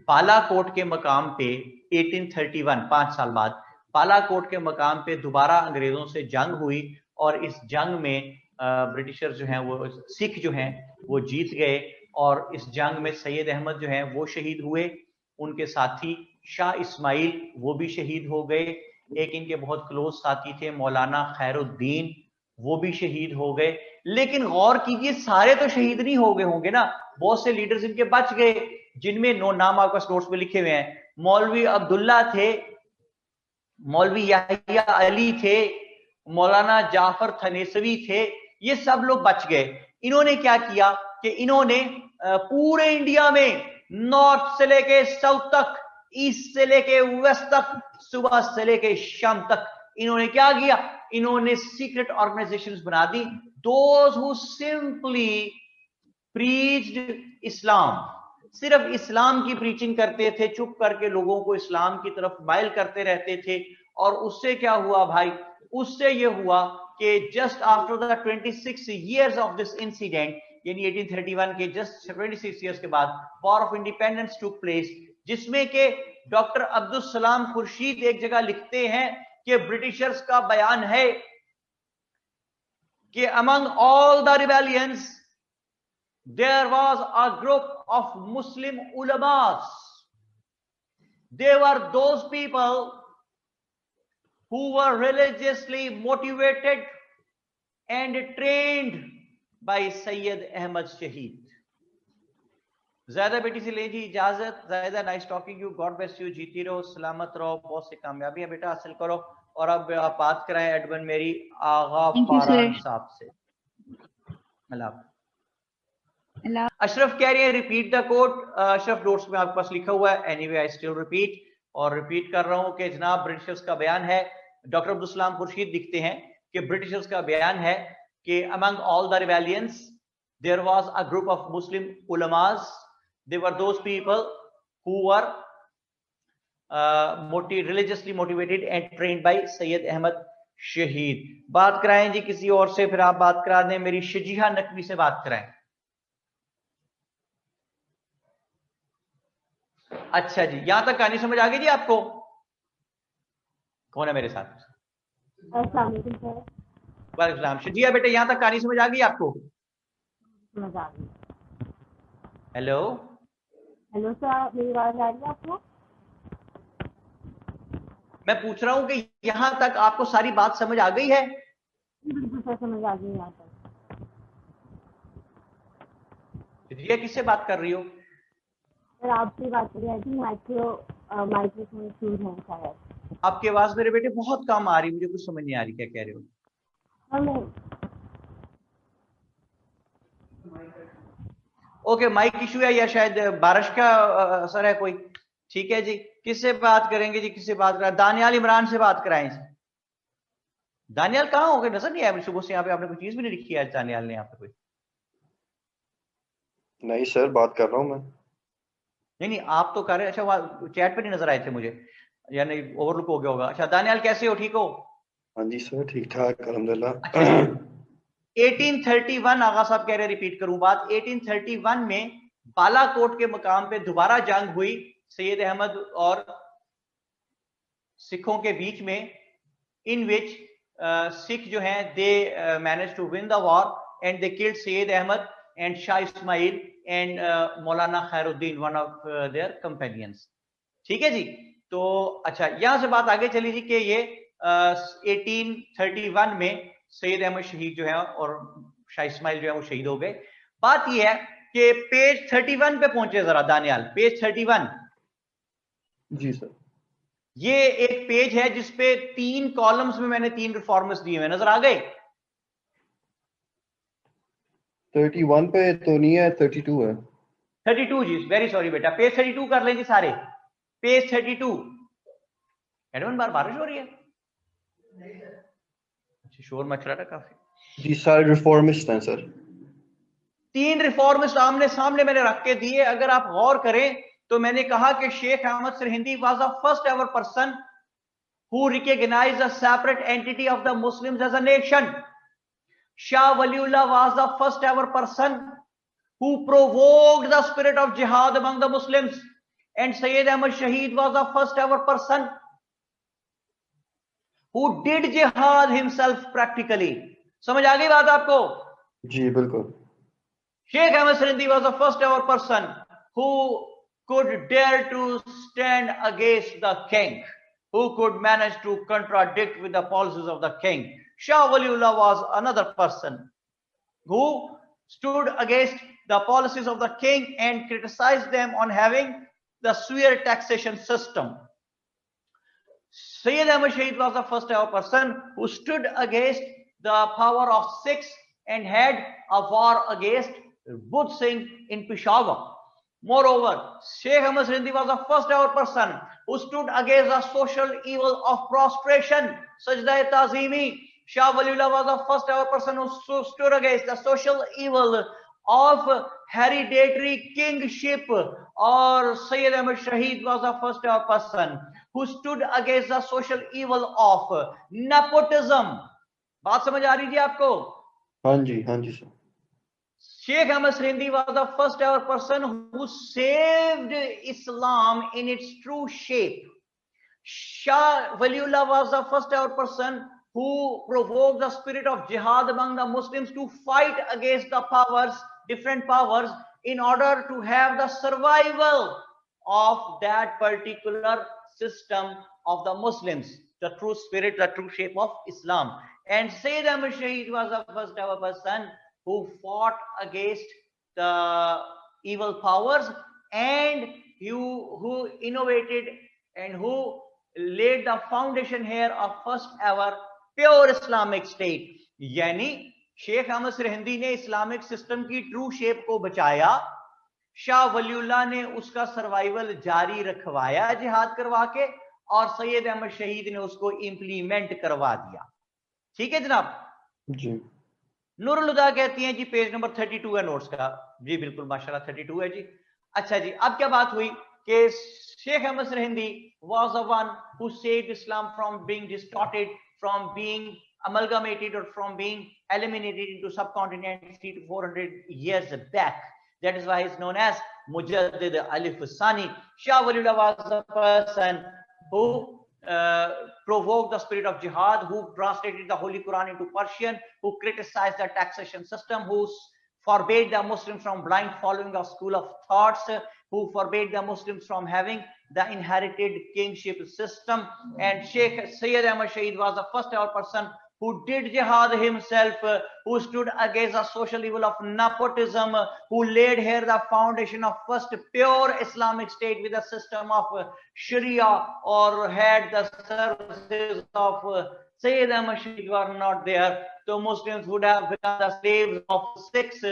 बालाकोट के मकाम पे, 1831 5 साल बाद बालाकोट के मकाम पे दोबारा अंग्रेजों से जंग हुई और इस जंग में ब्रिटिशर्स जो हैं, वो सिख जो हैं वो जीत गए और इस जंग में सैयद अहमद जो हैं वो शहीद हुए, उनके साथी शाह इस्माइल वो भी शहीद हो गए। एक इनके बहुत क्लोज साथी थे मौलाना खैरुद्दीन, वो भी शहीद हो गए। लेकिन गौर कीजिए सारे तो शहीद नहीं हो गए होंगे ना, बहुत से लीडर्स इनके बच गए, जिनमें नाम आपका नोट्स में लिखे हुए हैं। मौलवी अब्दुल्ला थे, मौलवी याहिया अली थे, मौलाना जाफर थनेसवी थे, ये सब लोग बच गए। इन्होंने क्या किया कि इन्होंने पूरे इंडिया में नॉर्थ से लेके साउथ तक, ईस्ट से लेके वेस्ट तक, सुबह से लेके शाम तक इन्होंने क्या किया, इन्होंने सीक्रेट ऑर्गेनाइजेशंस बना दी, दोज हु सिंपली प्रीच्ड इस्लाम, सिर्फ इस्लाम की प्रीचिंग करते थे, चुप करके लोगों को इस्लाम की तरफ माइल करते रहते थे। और उससे क्या हुआ भाई, उससे ये हुआ कि just after the 26 years of this incident, यानी 1831 के जस्ट 26 years के बाद war of independence took place, जिसमें के डॉक्टर अब्दुल सलाम खुर्शीद एक जगह लिखते हैं कि ब्रिटिशर्स का बयान है कि among all the rebellions there was a group of Muslim ulamas. They were those people who were religiously motivated and trained by Sayyid Ahmad Shaheed. ज़्यादा बेटी से ले जी इजाजत। ज़्यादा nice talking you, God bless you, जीती रहो, सलामत रहो, बहुत सी कामयाबियां बेटा हासिल करो। और अब आप बात कराएं एडमिन मेरी आगा फारान साहब से। अल्लाह। अशरफ कह रहे हैं repeat the code. Ashraf notes में आपके पास लिखा हुआ है, एनीवे आई स्टिल रिपीट, और रिपीट कर रहा हूं कि जनाब ब्रिटिशर्स का बयान है, डॉक्टर अब्दुल सलाम खुर्शीद लिखते हैं कि ब्रिटिशर्स का बयान है कि among all the rebellions there was a group of Muslim ulemas, they were those people who were religiously motivated and trained by Syed Ahmad Shaheed. बात कराएं जी किसी और से, फिर आप बात करा दें, मेरी शजीहा नकवी से बात कराएं। अच्छा जी, यहां तक कहानी समझ आ गई जी आपको? कौन है मेरे साथ? वालेकुम शजिया बेटे, यहां तक कहानी समझ आ गई आपको? समझ आ गई। हेलो हेलो सर, मेरी आवाज आ रही है आपको? मैं पूछ रहा हूं कि यहां तक आपको सारी बात समझ आ गई है? बिल्कुल सर, समझ आ गई। यहाँ तक शजिया किससे बात कर रही हो? सर आपसे बात कर रही थी, माइक्रोफोन इश्यूज हैं शायद। आपकी आवाज मेरे बेटे बहुत कम आ रही, मुझे कुछ समझ नहीं आ रही क्या कह रहे हो। ओके, माइक इशू है या शायद बारिश का असर है कोई। ठीक है जी, किससे बात करेंगे जी, किससे बात कराएं? दानियाल इमरान से बात कराएं। दानियाल कहाँ हो गए, नजर नहीं आया मुझे सुबह से। यहाँ पे आपने कोई चीज भी नहीं लिखी है दानियाल ने यहाँ पे कोई? नहीं सर, बात कर रहा हूँ मैं। नहीं आप तो कर रहे। अच्छा, वहाँ चैट पे नहीं नजर आए थे मुझे, यानी ओवरलुक हो गया होगा। अच्छा दानियाल कैसे हो, ठीक हो? हाँ जी सर, ठीक ठाक अल्हम्दुलिल्लाह। अच्छा, 1831 आगा साहब कह रहे, रिपीट करूं बात। 1831 में बालाकोट के मुकाम पे दोबारा जंग हुई सैयद अहमद और सिखों के बीच में, इन विच सिख जो हैं they manage to win the war and they killed Syed Ahmad and Shah Ismail and Maulana Khairuddin, one of their companions. ठीक है जी। तो अच्छा, यहां से बात आगे चली जी कि ये 1831 में सैयद अहमद शहीद जो है और शाह इस्माइल जो है वो शहीद हो गए। बात ये है कि पेज 31 पे पहुंचे जरा दानियाल, पेज 31। जी सर। ये एक पेज है जिसपे 3 कॉलम्स में मैंने 3 रिफॉर्मर्स दिए हुए, नजर आ गए? 31 पे तो नहीं है, 32 है। 32 जी, वेरी सॉरी बेटा। पेज 32 कर लें जी सारे, पेज 32। एडवन बार बारिश हो रही है? अच्छा, शोर मच रहा था काफी। जी, सारे रिफॉर्मिस्ट हैं सर। 3 रिफॉर्मिस्ट आमने सामने मैंने रख के दिए। अगर आप गौर करें तो मैंने कहा कि Sheikh Ahmad Sirhindi was the first ever person who recognised a separate entity of the Muslims as a nation. Shah Waliullah was the first ever person who provoked the spirit of jihad among the Muslims, and Sayyid Ahmad Shaheed was the first ever person who did jihad himself practically. समझ आ गई बात आपको? जी बिल्कुल। Sheikh Ahmad Sarindi was the first ever person who could dare to stand against the king, who could manage to contradict with the policies of the king. Shah Waliullah was another person who stood against the policies of the king and criticized them on having the severe taxation system. Sayyid Ahmad Shahid was the first ever person who stood against the power of Sikhs and had a war against Budh Singh in Peshawar. Moreover, Sheikh Ahmad Sindhi was the first ever person who stood against the social evil of prostration, Sajda-e-Tazimi. Shah Waliullah was the first ever person who stood against the social evil of hereditary kingship, or Sayyid Ahmad Shahid was the first ever person who stood against the social evil of nepotism. बात समझ आ रही थी आपको? हाँ जी sir. Sheikh Ahmad Sindhi was the first ever person who saved Islam in its true shape. Shah Waliullah was the first ever person who provoked the spirit of jihad among the Muslims to fight against the powers, different powers, in order to have the survival of that particular system of the Muslims, the true spirit, the true shape of Islam. And Sayyid Ahmad Shahid was the first ever person who fought against the evil powers and who innovated and who laid the foundation here of first ever pure Islamic state. यानी शेख अहमद सरहिंदी ने Islamic system की true shape को बचाया, शाह वलीउल्लाह ने उसका survival जारी रखवाया जिहाद करवा के, और सैयद अहमद शहीद ने उसको इंप्लीमेंट करवा दिया. ठीक है जनाब जी. नूरुल हुदा कहती हैं जी पेज नंबर 32 है नोट्स का. जी बिल्कुल माशाल्लाह 32 है जी. अच्छा जी, अब क्या बात हुई कि Sheikh Ahmad Sirhindi was the one who saved Islam from being distorted, from being amalgamated, or from being eliminated into subcontinent 300 to 400 years back. That is why he is known as Mujaddid Alif Sani. Shah Waliullah was the person who provoked the spirit of jihad, who translated the Holy Quran into Persian, who criticized the taxation system, who forbade the Muslims from blind following of school of thoughts, who forbade the Muslims from having the inherited kingship system. And Sheikh Sayyid Ahmad Shahid was the first ever person who did jihad himself, who stood against the social evil of nepotism, who laid here the foundation of first pure Islamic state with a system of Sharia, or had the services of Sayyid Ahmad Shahid were not there, so Muslims would have become the slaves of Sikhs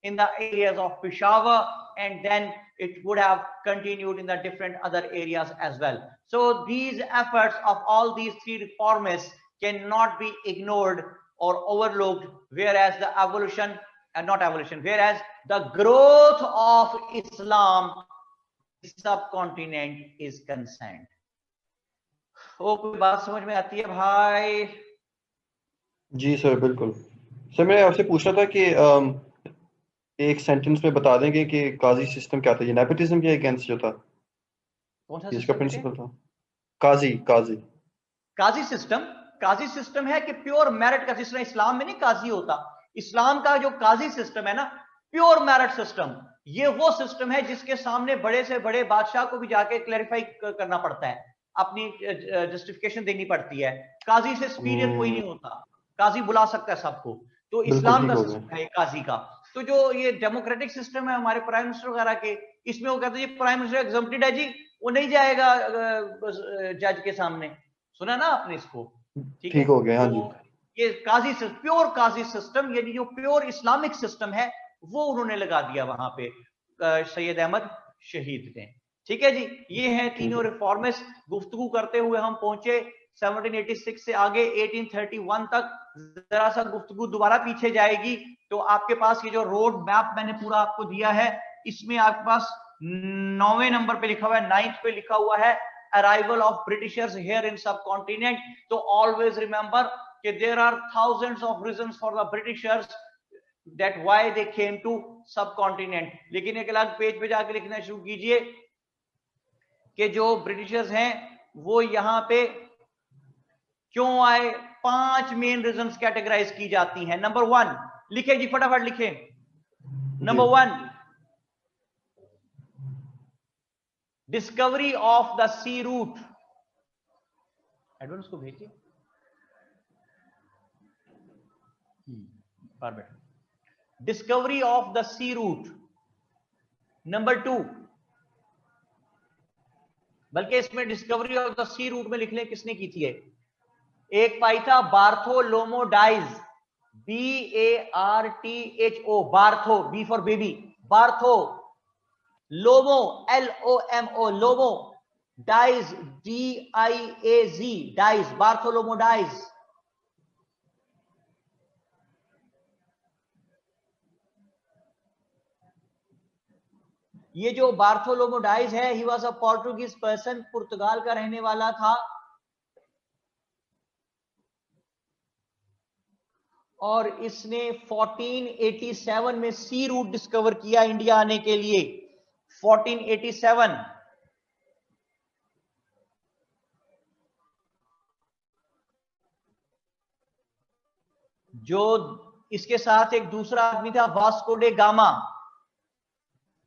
in the areas of Peshawar, and then it would have continued in the different other areas as well. So these efforts of all these three reformists cannot be ignored or overlooked, whereas the evolution, whereas the growth of Islam subcontinent is concerned. ओ कोई बात समझ में आती है भाई? जी sir बिल्कुल. Sir मैं आपसे पूछना था कि एक सेंटेंस में बता देंगे कि काजी सिस्टम क्या था, ये नेपोटिज्म के अगेंस्ट जो था, कौन सा इसका प्रिंसिपल था? काजी सिस्टम है कि प्योर मेरिट का सिस्टम. इस्लाम में नहीं काजी होता. इस्लाम का जो काजी सिस्टम है ना, प्योर मेरिट सिस्टम, ये वो सिस्टम है जिसके सामने बड़े से बड़े बादशाह को भी जाके क्लैरिफाई करना पड़ता है, अपनी जस्टिफिकेशन देनी पड़ती है. काजी से सुपीरियर कोई नहीं होता, काजी बुला सकता है सबको. तो इस्लाम का सिस्टम है काजी का. तो जो ये डेमोक्रेटिक सिस्टम है हमारे प्राइम मिनिस्टर वगैरह के, इसमें वो कहते हैं प्राइम मिनिस्टर एग्जम्प्टेड है जी, वो नहीं जाएगा जज के सामने. सुना ना आपने इसको? ठीक हो गया. हाँ जी. ये काजी प्योर काजी सिस्टम, यानी जो प्योर इस्लामिक सिस्टम है, वो उन्होंने लगा दिया वहां पे सैयद अहमद शहीद ने. ठीक है जी, ये हैं तीनों रिफॉर्मिस्ट. गुफ्तगू करते हुए हम पहुंचे 1786 से आगे 1831 तक. जरा सा गुफ्तगू दोबारा पीछे जाएगी तो आपके पास ये जो रोड मैप मैंने पूरा आपको दिया है, इसमें आपके पास 9वें नंबर पे लिखा हुआ है, 9th पे लिखा हुआ है arrival of Britishers here in subcontinent. तो ऑलवेज रिमेंबर कि there are thousands of reasons for the Britishers that why they came to subcontinent. लेकिन एक अलग पेज पे जाके लिखना शुरू कीजिए कि जो ब्रिटिशर्स हैं वो यहाँ पे क्यों आए. 5 मेन रीजंस कैटेगराइज की जाती हैं. नंबर 1 लिखे जी, फटाफट लिखे. Number 1, discovery of the sea route. Advance को भेजिए बार बैठ. Discovery of the sea route. Number 2, बल्कि इसमें discovery of the sea route में लिख लें किसने की थी। एक पाई था Bartholomew Diaz, BARTHO, Bartho, B for baby, Bartho, lomo LOMO, lomo, Diaz DIAZ, Diaz, Bartholomew Diaz. ये जो बार्थोलोमो डाइज है, he was a Portuguese person, पुर्तगाल का रहने वाला था, और इसने 1487 में सी रूट डिस्कवर किया इंडिया आने के लिए। 1487। जो इसके साथ एक दूसरा आदमी था, Vasco da gamma,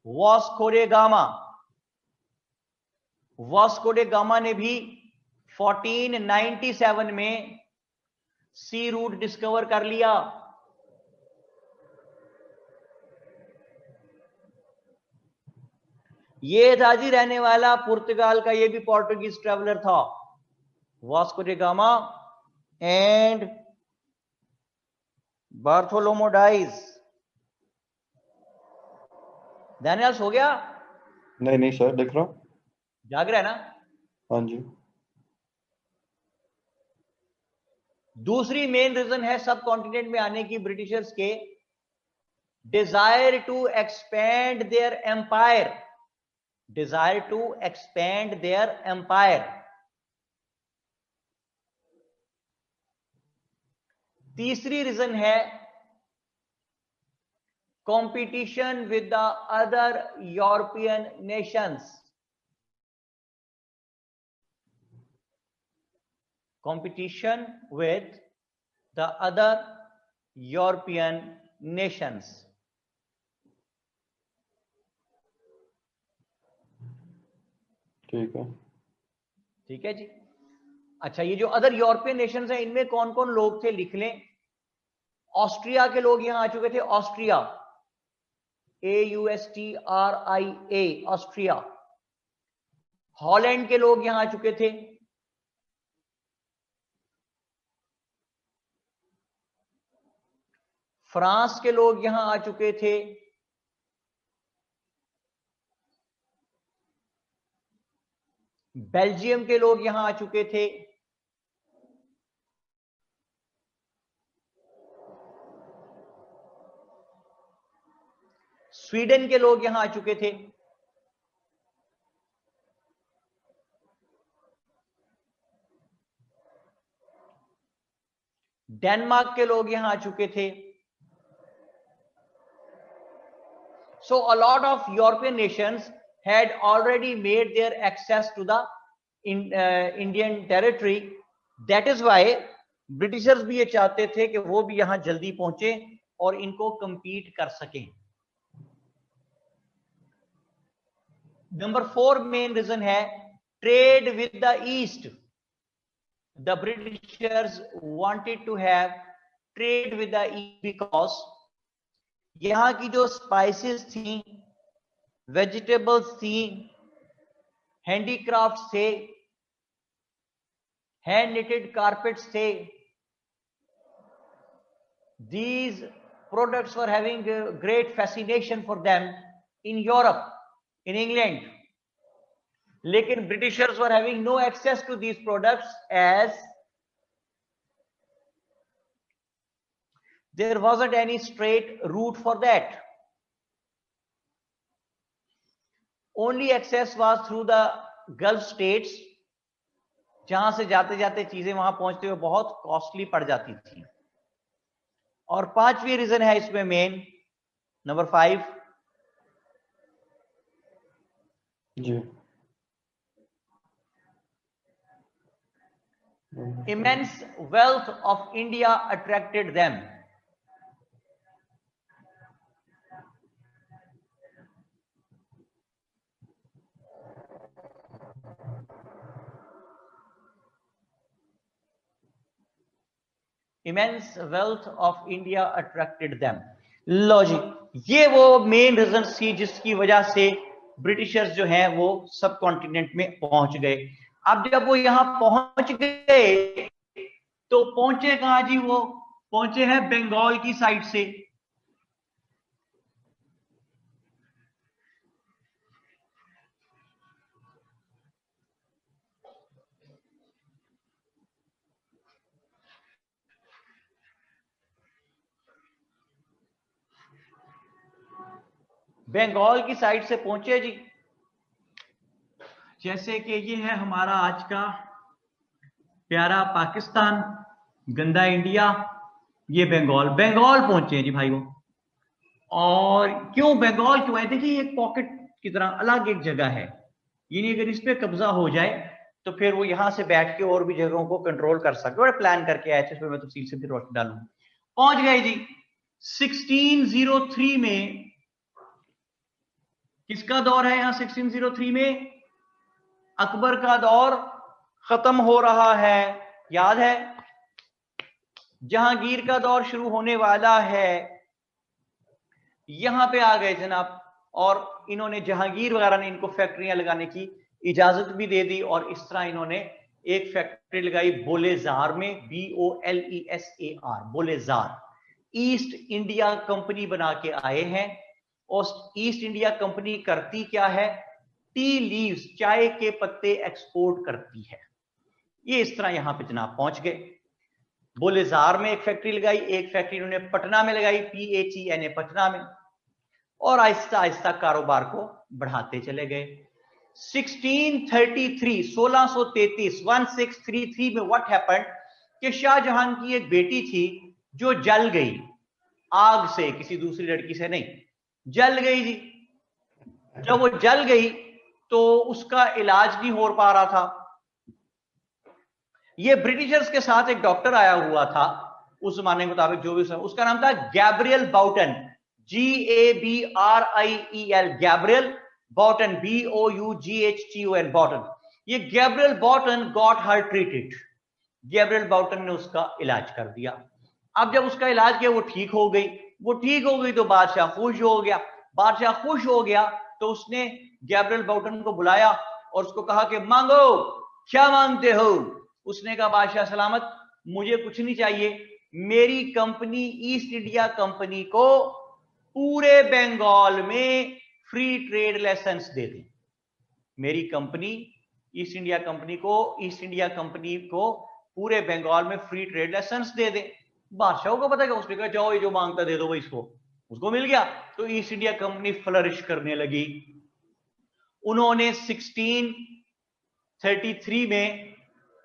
Vasco da gamma. Vasco da gamma ने भी 1497 में सी रूट डिस्कवर कर लिया। ये था जी रहने वाला पुर्तगाल का, ये भी पोर्टुगीज ट्रेवलर था, Vasco da Gama and Bartholomew Diaz. ध्यान हो गया? नहीं सर, लिख रहा हूं। जाग रहा है ना? हाँ जी। दूसरी मेन रीजन है सब कॉन्टिनेंट में आने की ब्रिटिशर्स के desire to expand their empire, desire to expand their empire. तीसरी रीजन है competition with the other European nations, competition with the other European nations। ठीक है जी। अच्छा, ये जो अदर यूरोपियन नेशंस हैं, इनमें कौन कौन लोग थे लिख लें। ऑस्ट्रिया के लोग यहां आ चुके थे, ऑस्ट्रिया, AUSTRIA, ऑस्ट्रिया। हॉलैंड के लोग यहां आ चुके थे, फ्रांस के लोग यहां आ चुके थे, बेल्जियम के लोग यहां आ चुके थे, स्वीडन के लोग यहां आ चुके थे, डेनमार्क के लोग यहां आ चुके थे। So a lot of European nations had already made their access to the Indian territory. That is why Britishers भी ये चाहते थे कि वो भी यहां जल्दी पहुंचे और इनको compete कर सकें। नंबर 4 मेन रीजन है trade with the East. The Britishers wanted to have trade with the East because यहां की जो स्पाइसेस थी, वेजिटेबल्स थी, हैंडीक्राफ्ट्स थे, हैंड निटेड कारपेट्स थे, these products were having a great fascination for them in Europe, in England. लेकिन Britishers were having no access to these products as there wasn't any straight route for that. Only access was through the Gulf states, जहां से जाते जाते चीजें वहां पहुंचते हुए बहुत कॉस्टली पड़ जाती थी। और पांचवी रीजन है इसमें मेन, नंबर 5 जी, immense wealth of India attracted them. Immense wealth of India attracted them. लो जी, ये वो मेन रीजन थी जिसकी वजह से ब्रिटिशर्स जो हैं वो सब कॉन्टिनेंट में पहुंच गए। अब जब वो यहां पहुंच गए तो पहुंचे कहां जी? वो पहुंचे हैं बंगाल की साइड से। बंगाल की साइड से पहुंचे जी। जैसे कि ये है हमारा आज का प्यारा पाकिस्तान, गंदा इंडिया, ये बंगाल पहुंचे जी भाई वो। और क्यों बंगाल क्यों है? देखिए एक पॉकेट की तरह अलग एक जगह है, यानी अगर इस पे कब्जा हो जाए तो फिर वो यहां से बैठ के और भी जगहों को कंट्रोल कर सकते। और प्लान करके आए थे, इसमें मैं तफसील से भी रोशनी डालूंगा। पहुंच गए जी 1603 में। किसका दौर है यहां 1603 में? अकबर का दौर खत्म हो रहा है, याद है? जहांगीर का दौर शुरू होने वाला है। यहां पे आ गए जनाब, और इन्होंने जहांगीर वगैरह ने इनको फैक्ट्रियां लगाने की इजाजत भी दे दी। और इस तरह इन्होंने एक फैक्ट्री लगाई बोलेजार में, BOLESAR, बोलेजार। ईस्ट इंडिया कंपनी बना के आए हैं। और ईस्ट इंडिया कंपनी करती क्या है? टी लीव्स, चाय के पत्ते एक्सपोर्ट करती है। ये इस तरह यहां पे जनाब पहुंच गए। बोलेजार में एक फैक्ट्री लगाई, एक फैक्ट्री उन्होंने पटना में लगाई, PHENA पटना में। और आहिस्ता आहिस्ता कारोबार को बढ़ाते चले गए। 1633 में व्हाट हैपेंड कि शाहजहां की एक बेटी थी जो जल गई आग से, किसी दूसरी लड़की से नहीं, जल गई जी। जब वो जल गई तो उसका इलाज नहीं हो पा रहा था। ये ब्रिटिशर्स के साथ एक डॉक्टर आया हुआ था उस जमाने के मुताबिक, जो भी उसका नाम था Gabriel Boughton, GABRIEL, Gabriel Boughton, BOUGHTON, Boughton. ये Gabriel Boughton got her treated. Gabriel Boughton ने उसका इलाज कर दिया। अब जब उसका इलाज किया, वो ठीक हो गई। तो बादशाह खुश हो गया। तो उसने गैब्रियल बाउटन को बुलाया और उसको कहा कि मांगो, क्या मांगते हो? उसने कहा बादशाह सलामत, मुझे कुछ नहीं चाहिए, मेरी कंपनी ईस्ट इंडिया कंपनी को पूरे बंगाल में फ्री ट्रेड लाइसेंस दे दें। मेरी कंपनी ईस्ट इंडिया कंपनी को पूरे बंगाल में फ्री ट्रेड लाइसेंस दे दें। बादशाह को पता है, उसने कहा जाओ, ये जो मांगता दे दो भाई इसको। उसको मिल गया। तो ईस्ट इंडिया कंपनी फ्लरिश करने लगी। उन्होंने 1633 में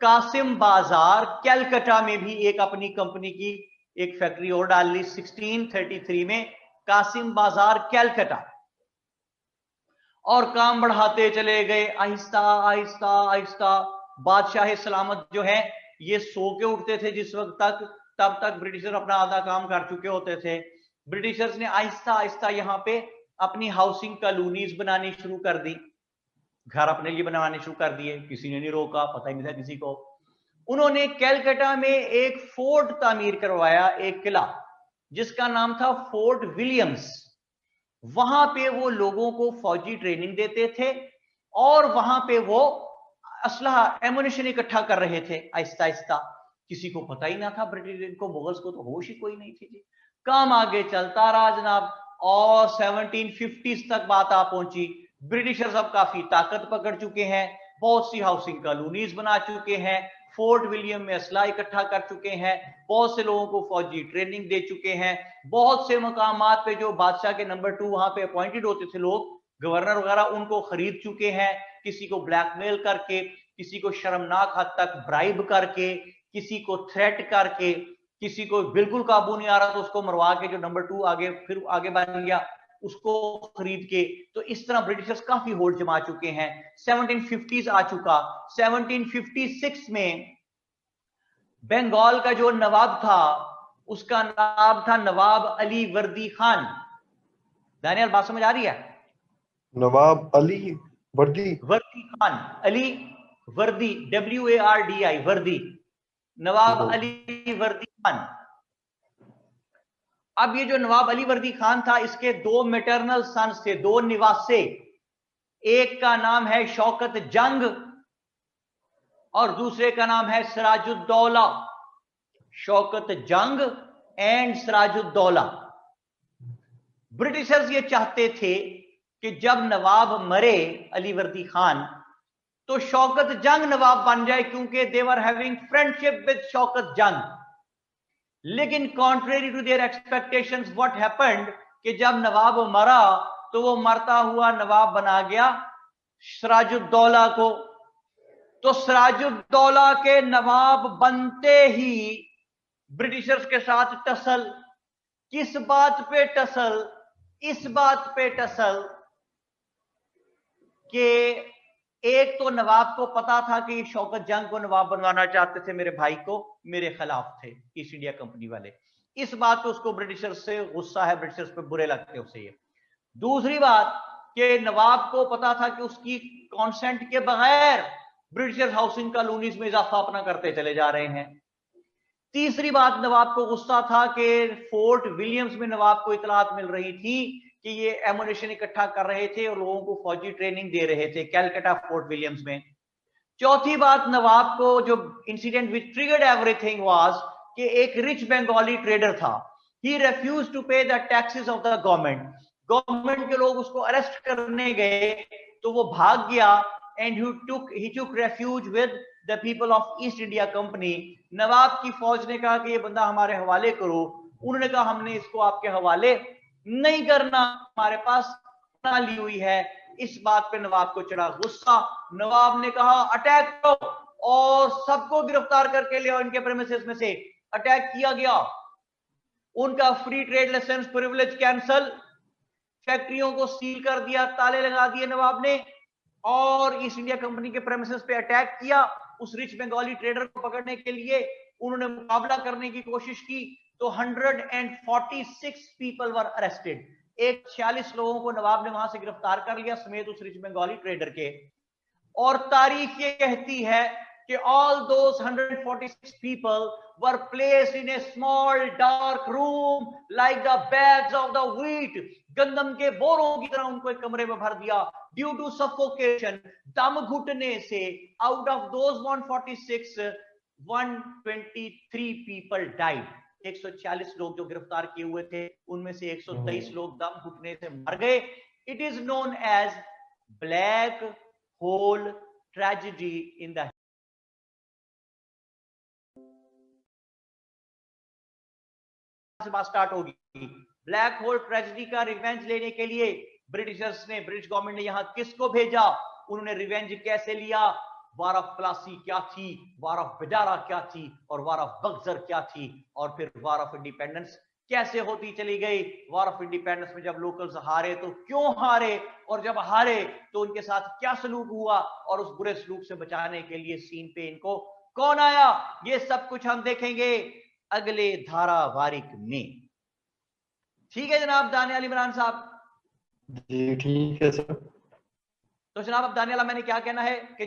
कासिम बाजार कैलकाटा में भी एक अपनी कंपनी की एक फैक्ट्री और डाल ली। 1633 में कासिम बाजार कैलकाटा। और काम बढ़ाते चले गए आहिस्ता आहिस्ता आहिस्ता। बादशाह सलामत जो है ये सो के उठते थे जिस वक्त तक, तब तक ब्रिटिशर अपना आधा काम कर चुके होते थे। ब्रिटिशर्स ने आहिस्ता आहिस्ता यहाँ पे अपनी हाउसिंग कॉलोनीज बनानी शुरू कर दी, घर अपने लिए बनवाने शुरू कर दिए। किसी ने नहीं रोका, पता ही नहीं था किसी को। उन्होंने कैलकाटा में एक फोर्ट तामीर करवाया, एक किला जिसका नाम था फोर्ट विलियम्स। वहां पे वो लोगों को फौजी ट्रेनिंग देते थे और वहां पे वो असलहा एमुनिशन इकट्ठा कर रहे थे आहिस्ता आहिस्ता। किसी को पता ही ना था, ब्रिटिश को, मुगल्स को तो होश ही कोई नहीं थी जी। काम आगे चलता रहा जनाब और 1750s तक बात आ पहुंची। ब्रिटिशर्स अब काफी ताकत पकड़ चुके हैं, बहुत सी हाउसिंग कॉलोनीज बना चुके हैं, फोर्ट विलियम में असला इकट्ठा कर चुके हैं, बहुत से लोगों को फौजी ट्रेनिंग दे चुके हैं। बहुत से मकामात पे जो बादशाह के नंबर 2 वहां पे अपॉइंटेड होते थे लोग, गवर्नर वगैरह, उनको खरीद चुके हैं। किसी को ब्लैकमेल करके, किसी को शर्मनाक हद तक ब्राइब करके, किसी को थ्रेट करके, किसी को बिल्कुल काबू नहीं आ रहा तो उसको मरवा के, जो नंबर 2 आगे फिर आगे बन गया उसको खरीद के। तो इस तरह ब्रिटिशर्स काफी होल्ड जमा चुके हैं। 1750s आ चुका। 1756 में बंगाल का जो नवाब था उसका नाम था नवाब अली वर्दी खान। दानियाल बात समझ आ रही है? नवाब अली वर्दी खान, अली वर्दी, WARDI, वर्दी, नवाब अली वर्दी खान। अब ये जो नवाब अली वर्दी खान था, इसके 2 मैटरनल सन्स थे, 2 निवासे। एक का नाम है शौकत जंग और दूसरे का नाम है सिराजुद्दौला। शौकत जंग एंड सिराजुद्दौला। ब्रिटिशर्स ये चाहते थे कि जब नवाब मरे अलीवर्दी खान तो शौकत जंग नवाब बन जाए, क्योंकि they were having friendship with Shaukat Jung. लेकिन contrary to their expectations what happened कि जब नवाब मरा तो वो मरता हुआ नवाब बना गया सिराजुद्दौला को। तो सिराजुद्दौला के नवाब बनते ही ब्रिटिशर्स के साथ टसल। किस बात पे टसल? इस बात पे टसल कि एक तो नवाब को पता था कि शौकत जंग को नवाब बनवाना चाहते थे, मेरे भाई को, मेरे खिलाफ थे ईस्ट इंडिया कंपनी वाले। इस बात पे उसको ब्रिटिशर्स से गुस्सा है, ब्रिटिशर्स पे बुरे लगते हैं उसे ये। दूसरी बात कि नवाब को पता था कि उसकी कॉन्सेंट के बगैर ब्रिटिशर्स हाउसिंग कॉलोनीज में इजाफा अपना करते चले जा रहे हैं। तीसरी बात, नवाब को गुस्सा था कि फोर्ट विलियम्स में नवाब को इतलात मिल रही थी कि ये एमुनेशन इकट्ठा कर रहे थे और लोगों को फौजी ट्रेनिंग दे रहे थे कैलकाटा फोर्ट विलियम्स में। चौथी बात, नवाब को जो incident which triggered everything was कि एक रिच बंगाली ट्रेडर था। ही रिफ्यूज्ड टू पे the taxes of the government. Government के लोग उसको अरेस्ट करने गए तो वो भाग गया and he took refuge with the people of East India Company। नवाब की फौज ने कहा कि ये बंदा हमारे हवाले करो। उन्होंने कहा हमने इसको आपके हवाले नहीं करना, हमारे पास ना ली हुई है। इस बात पे नवाब को चढ़ा गुस्सा। नवाब ने कहा अटैक करो और सबको गिरफ्तार करके ले आओ इनके प्रेमिसेस में से। अटैक किया गया, उनका free trade licence privilege cancel, फैक्ट्रियों को सील कर दिया, ताले लगा दिए नवाब ने, और ईस्ट इंडिया कंपनी के प्रेमिसेस पे अटैक किया। उस रिच बंगाली ट्रेडर को पकड़ने के लिए उन्होंने मुकाबला करने की कोशिश की तो 146 पीपल वर अरेस्टेड। 46 लोगों को नवाब ने वहां से गिरफ्तार कर लिया समेत उस रिच बंगाली ट्रेडर के। और तारीख ये कहती है कि all those 146 people were placed in a small dark room like the bags of the wheat। गंदम के बोरों की तरह उनको एक कमरे में भर दिया। ड्यू टू सफोकेशन, दम घुटने से, out of those 146 123 people died. 140 लोग जो गिरफ्तार किए हुए थे उनमें से 123 लोग दम घुटने से मर गए। It is known as black hole tragedy in the से बात स्टार्ट होगी। ब्लैक होल ट्रेजेडी का रिवेंज लेने के लिए ब्रिटिशर्स ने, ब्रिटिश गवर्नमेंट ने यहां किसको भेजा, उन्होंने रिवेंज कैसे लिया, वार ऑफ प्लासी क्या थी, वार ऑफ बेजारा क्या थी और वार ऑफ बक्सर क्या थी, और फिर वार ऑफ इंडिपेंडेंस कैसे होती चली गई। वार ऑफ इंडिपेंडेंस में जब लोकल्स हारे तो क्यों हारे, और जब हारे तो उनके साथ क्या सलूक हुआ, और उस बुरे सलूक से बचाने के लिए सीन पे इनको कौन आया, ये सब कुछ हम देखेंगे अगले धारावाहिक में। ठीक है जनाब दानियाल इमरान साहब? जी ठीक है सर। तो जनाब अब दानियाल, मैंने क्या कहना है कि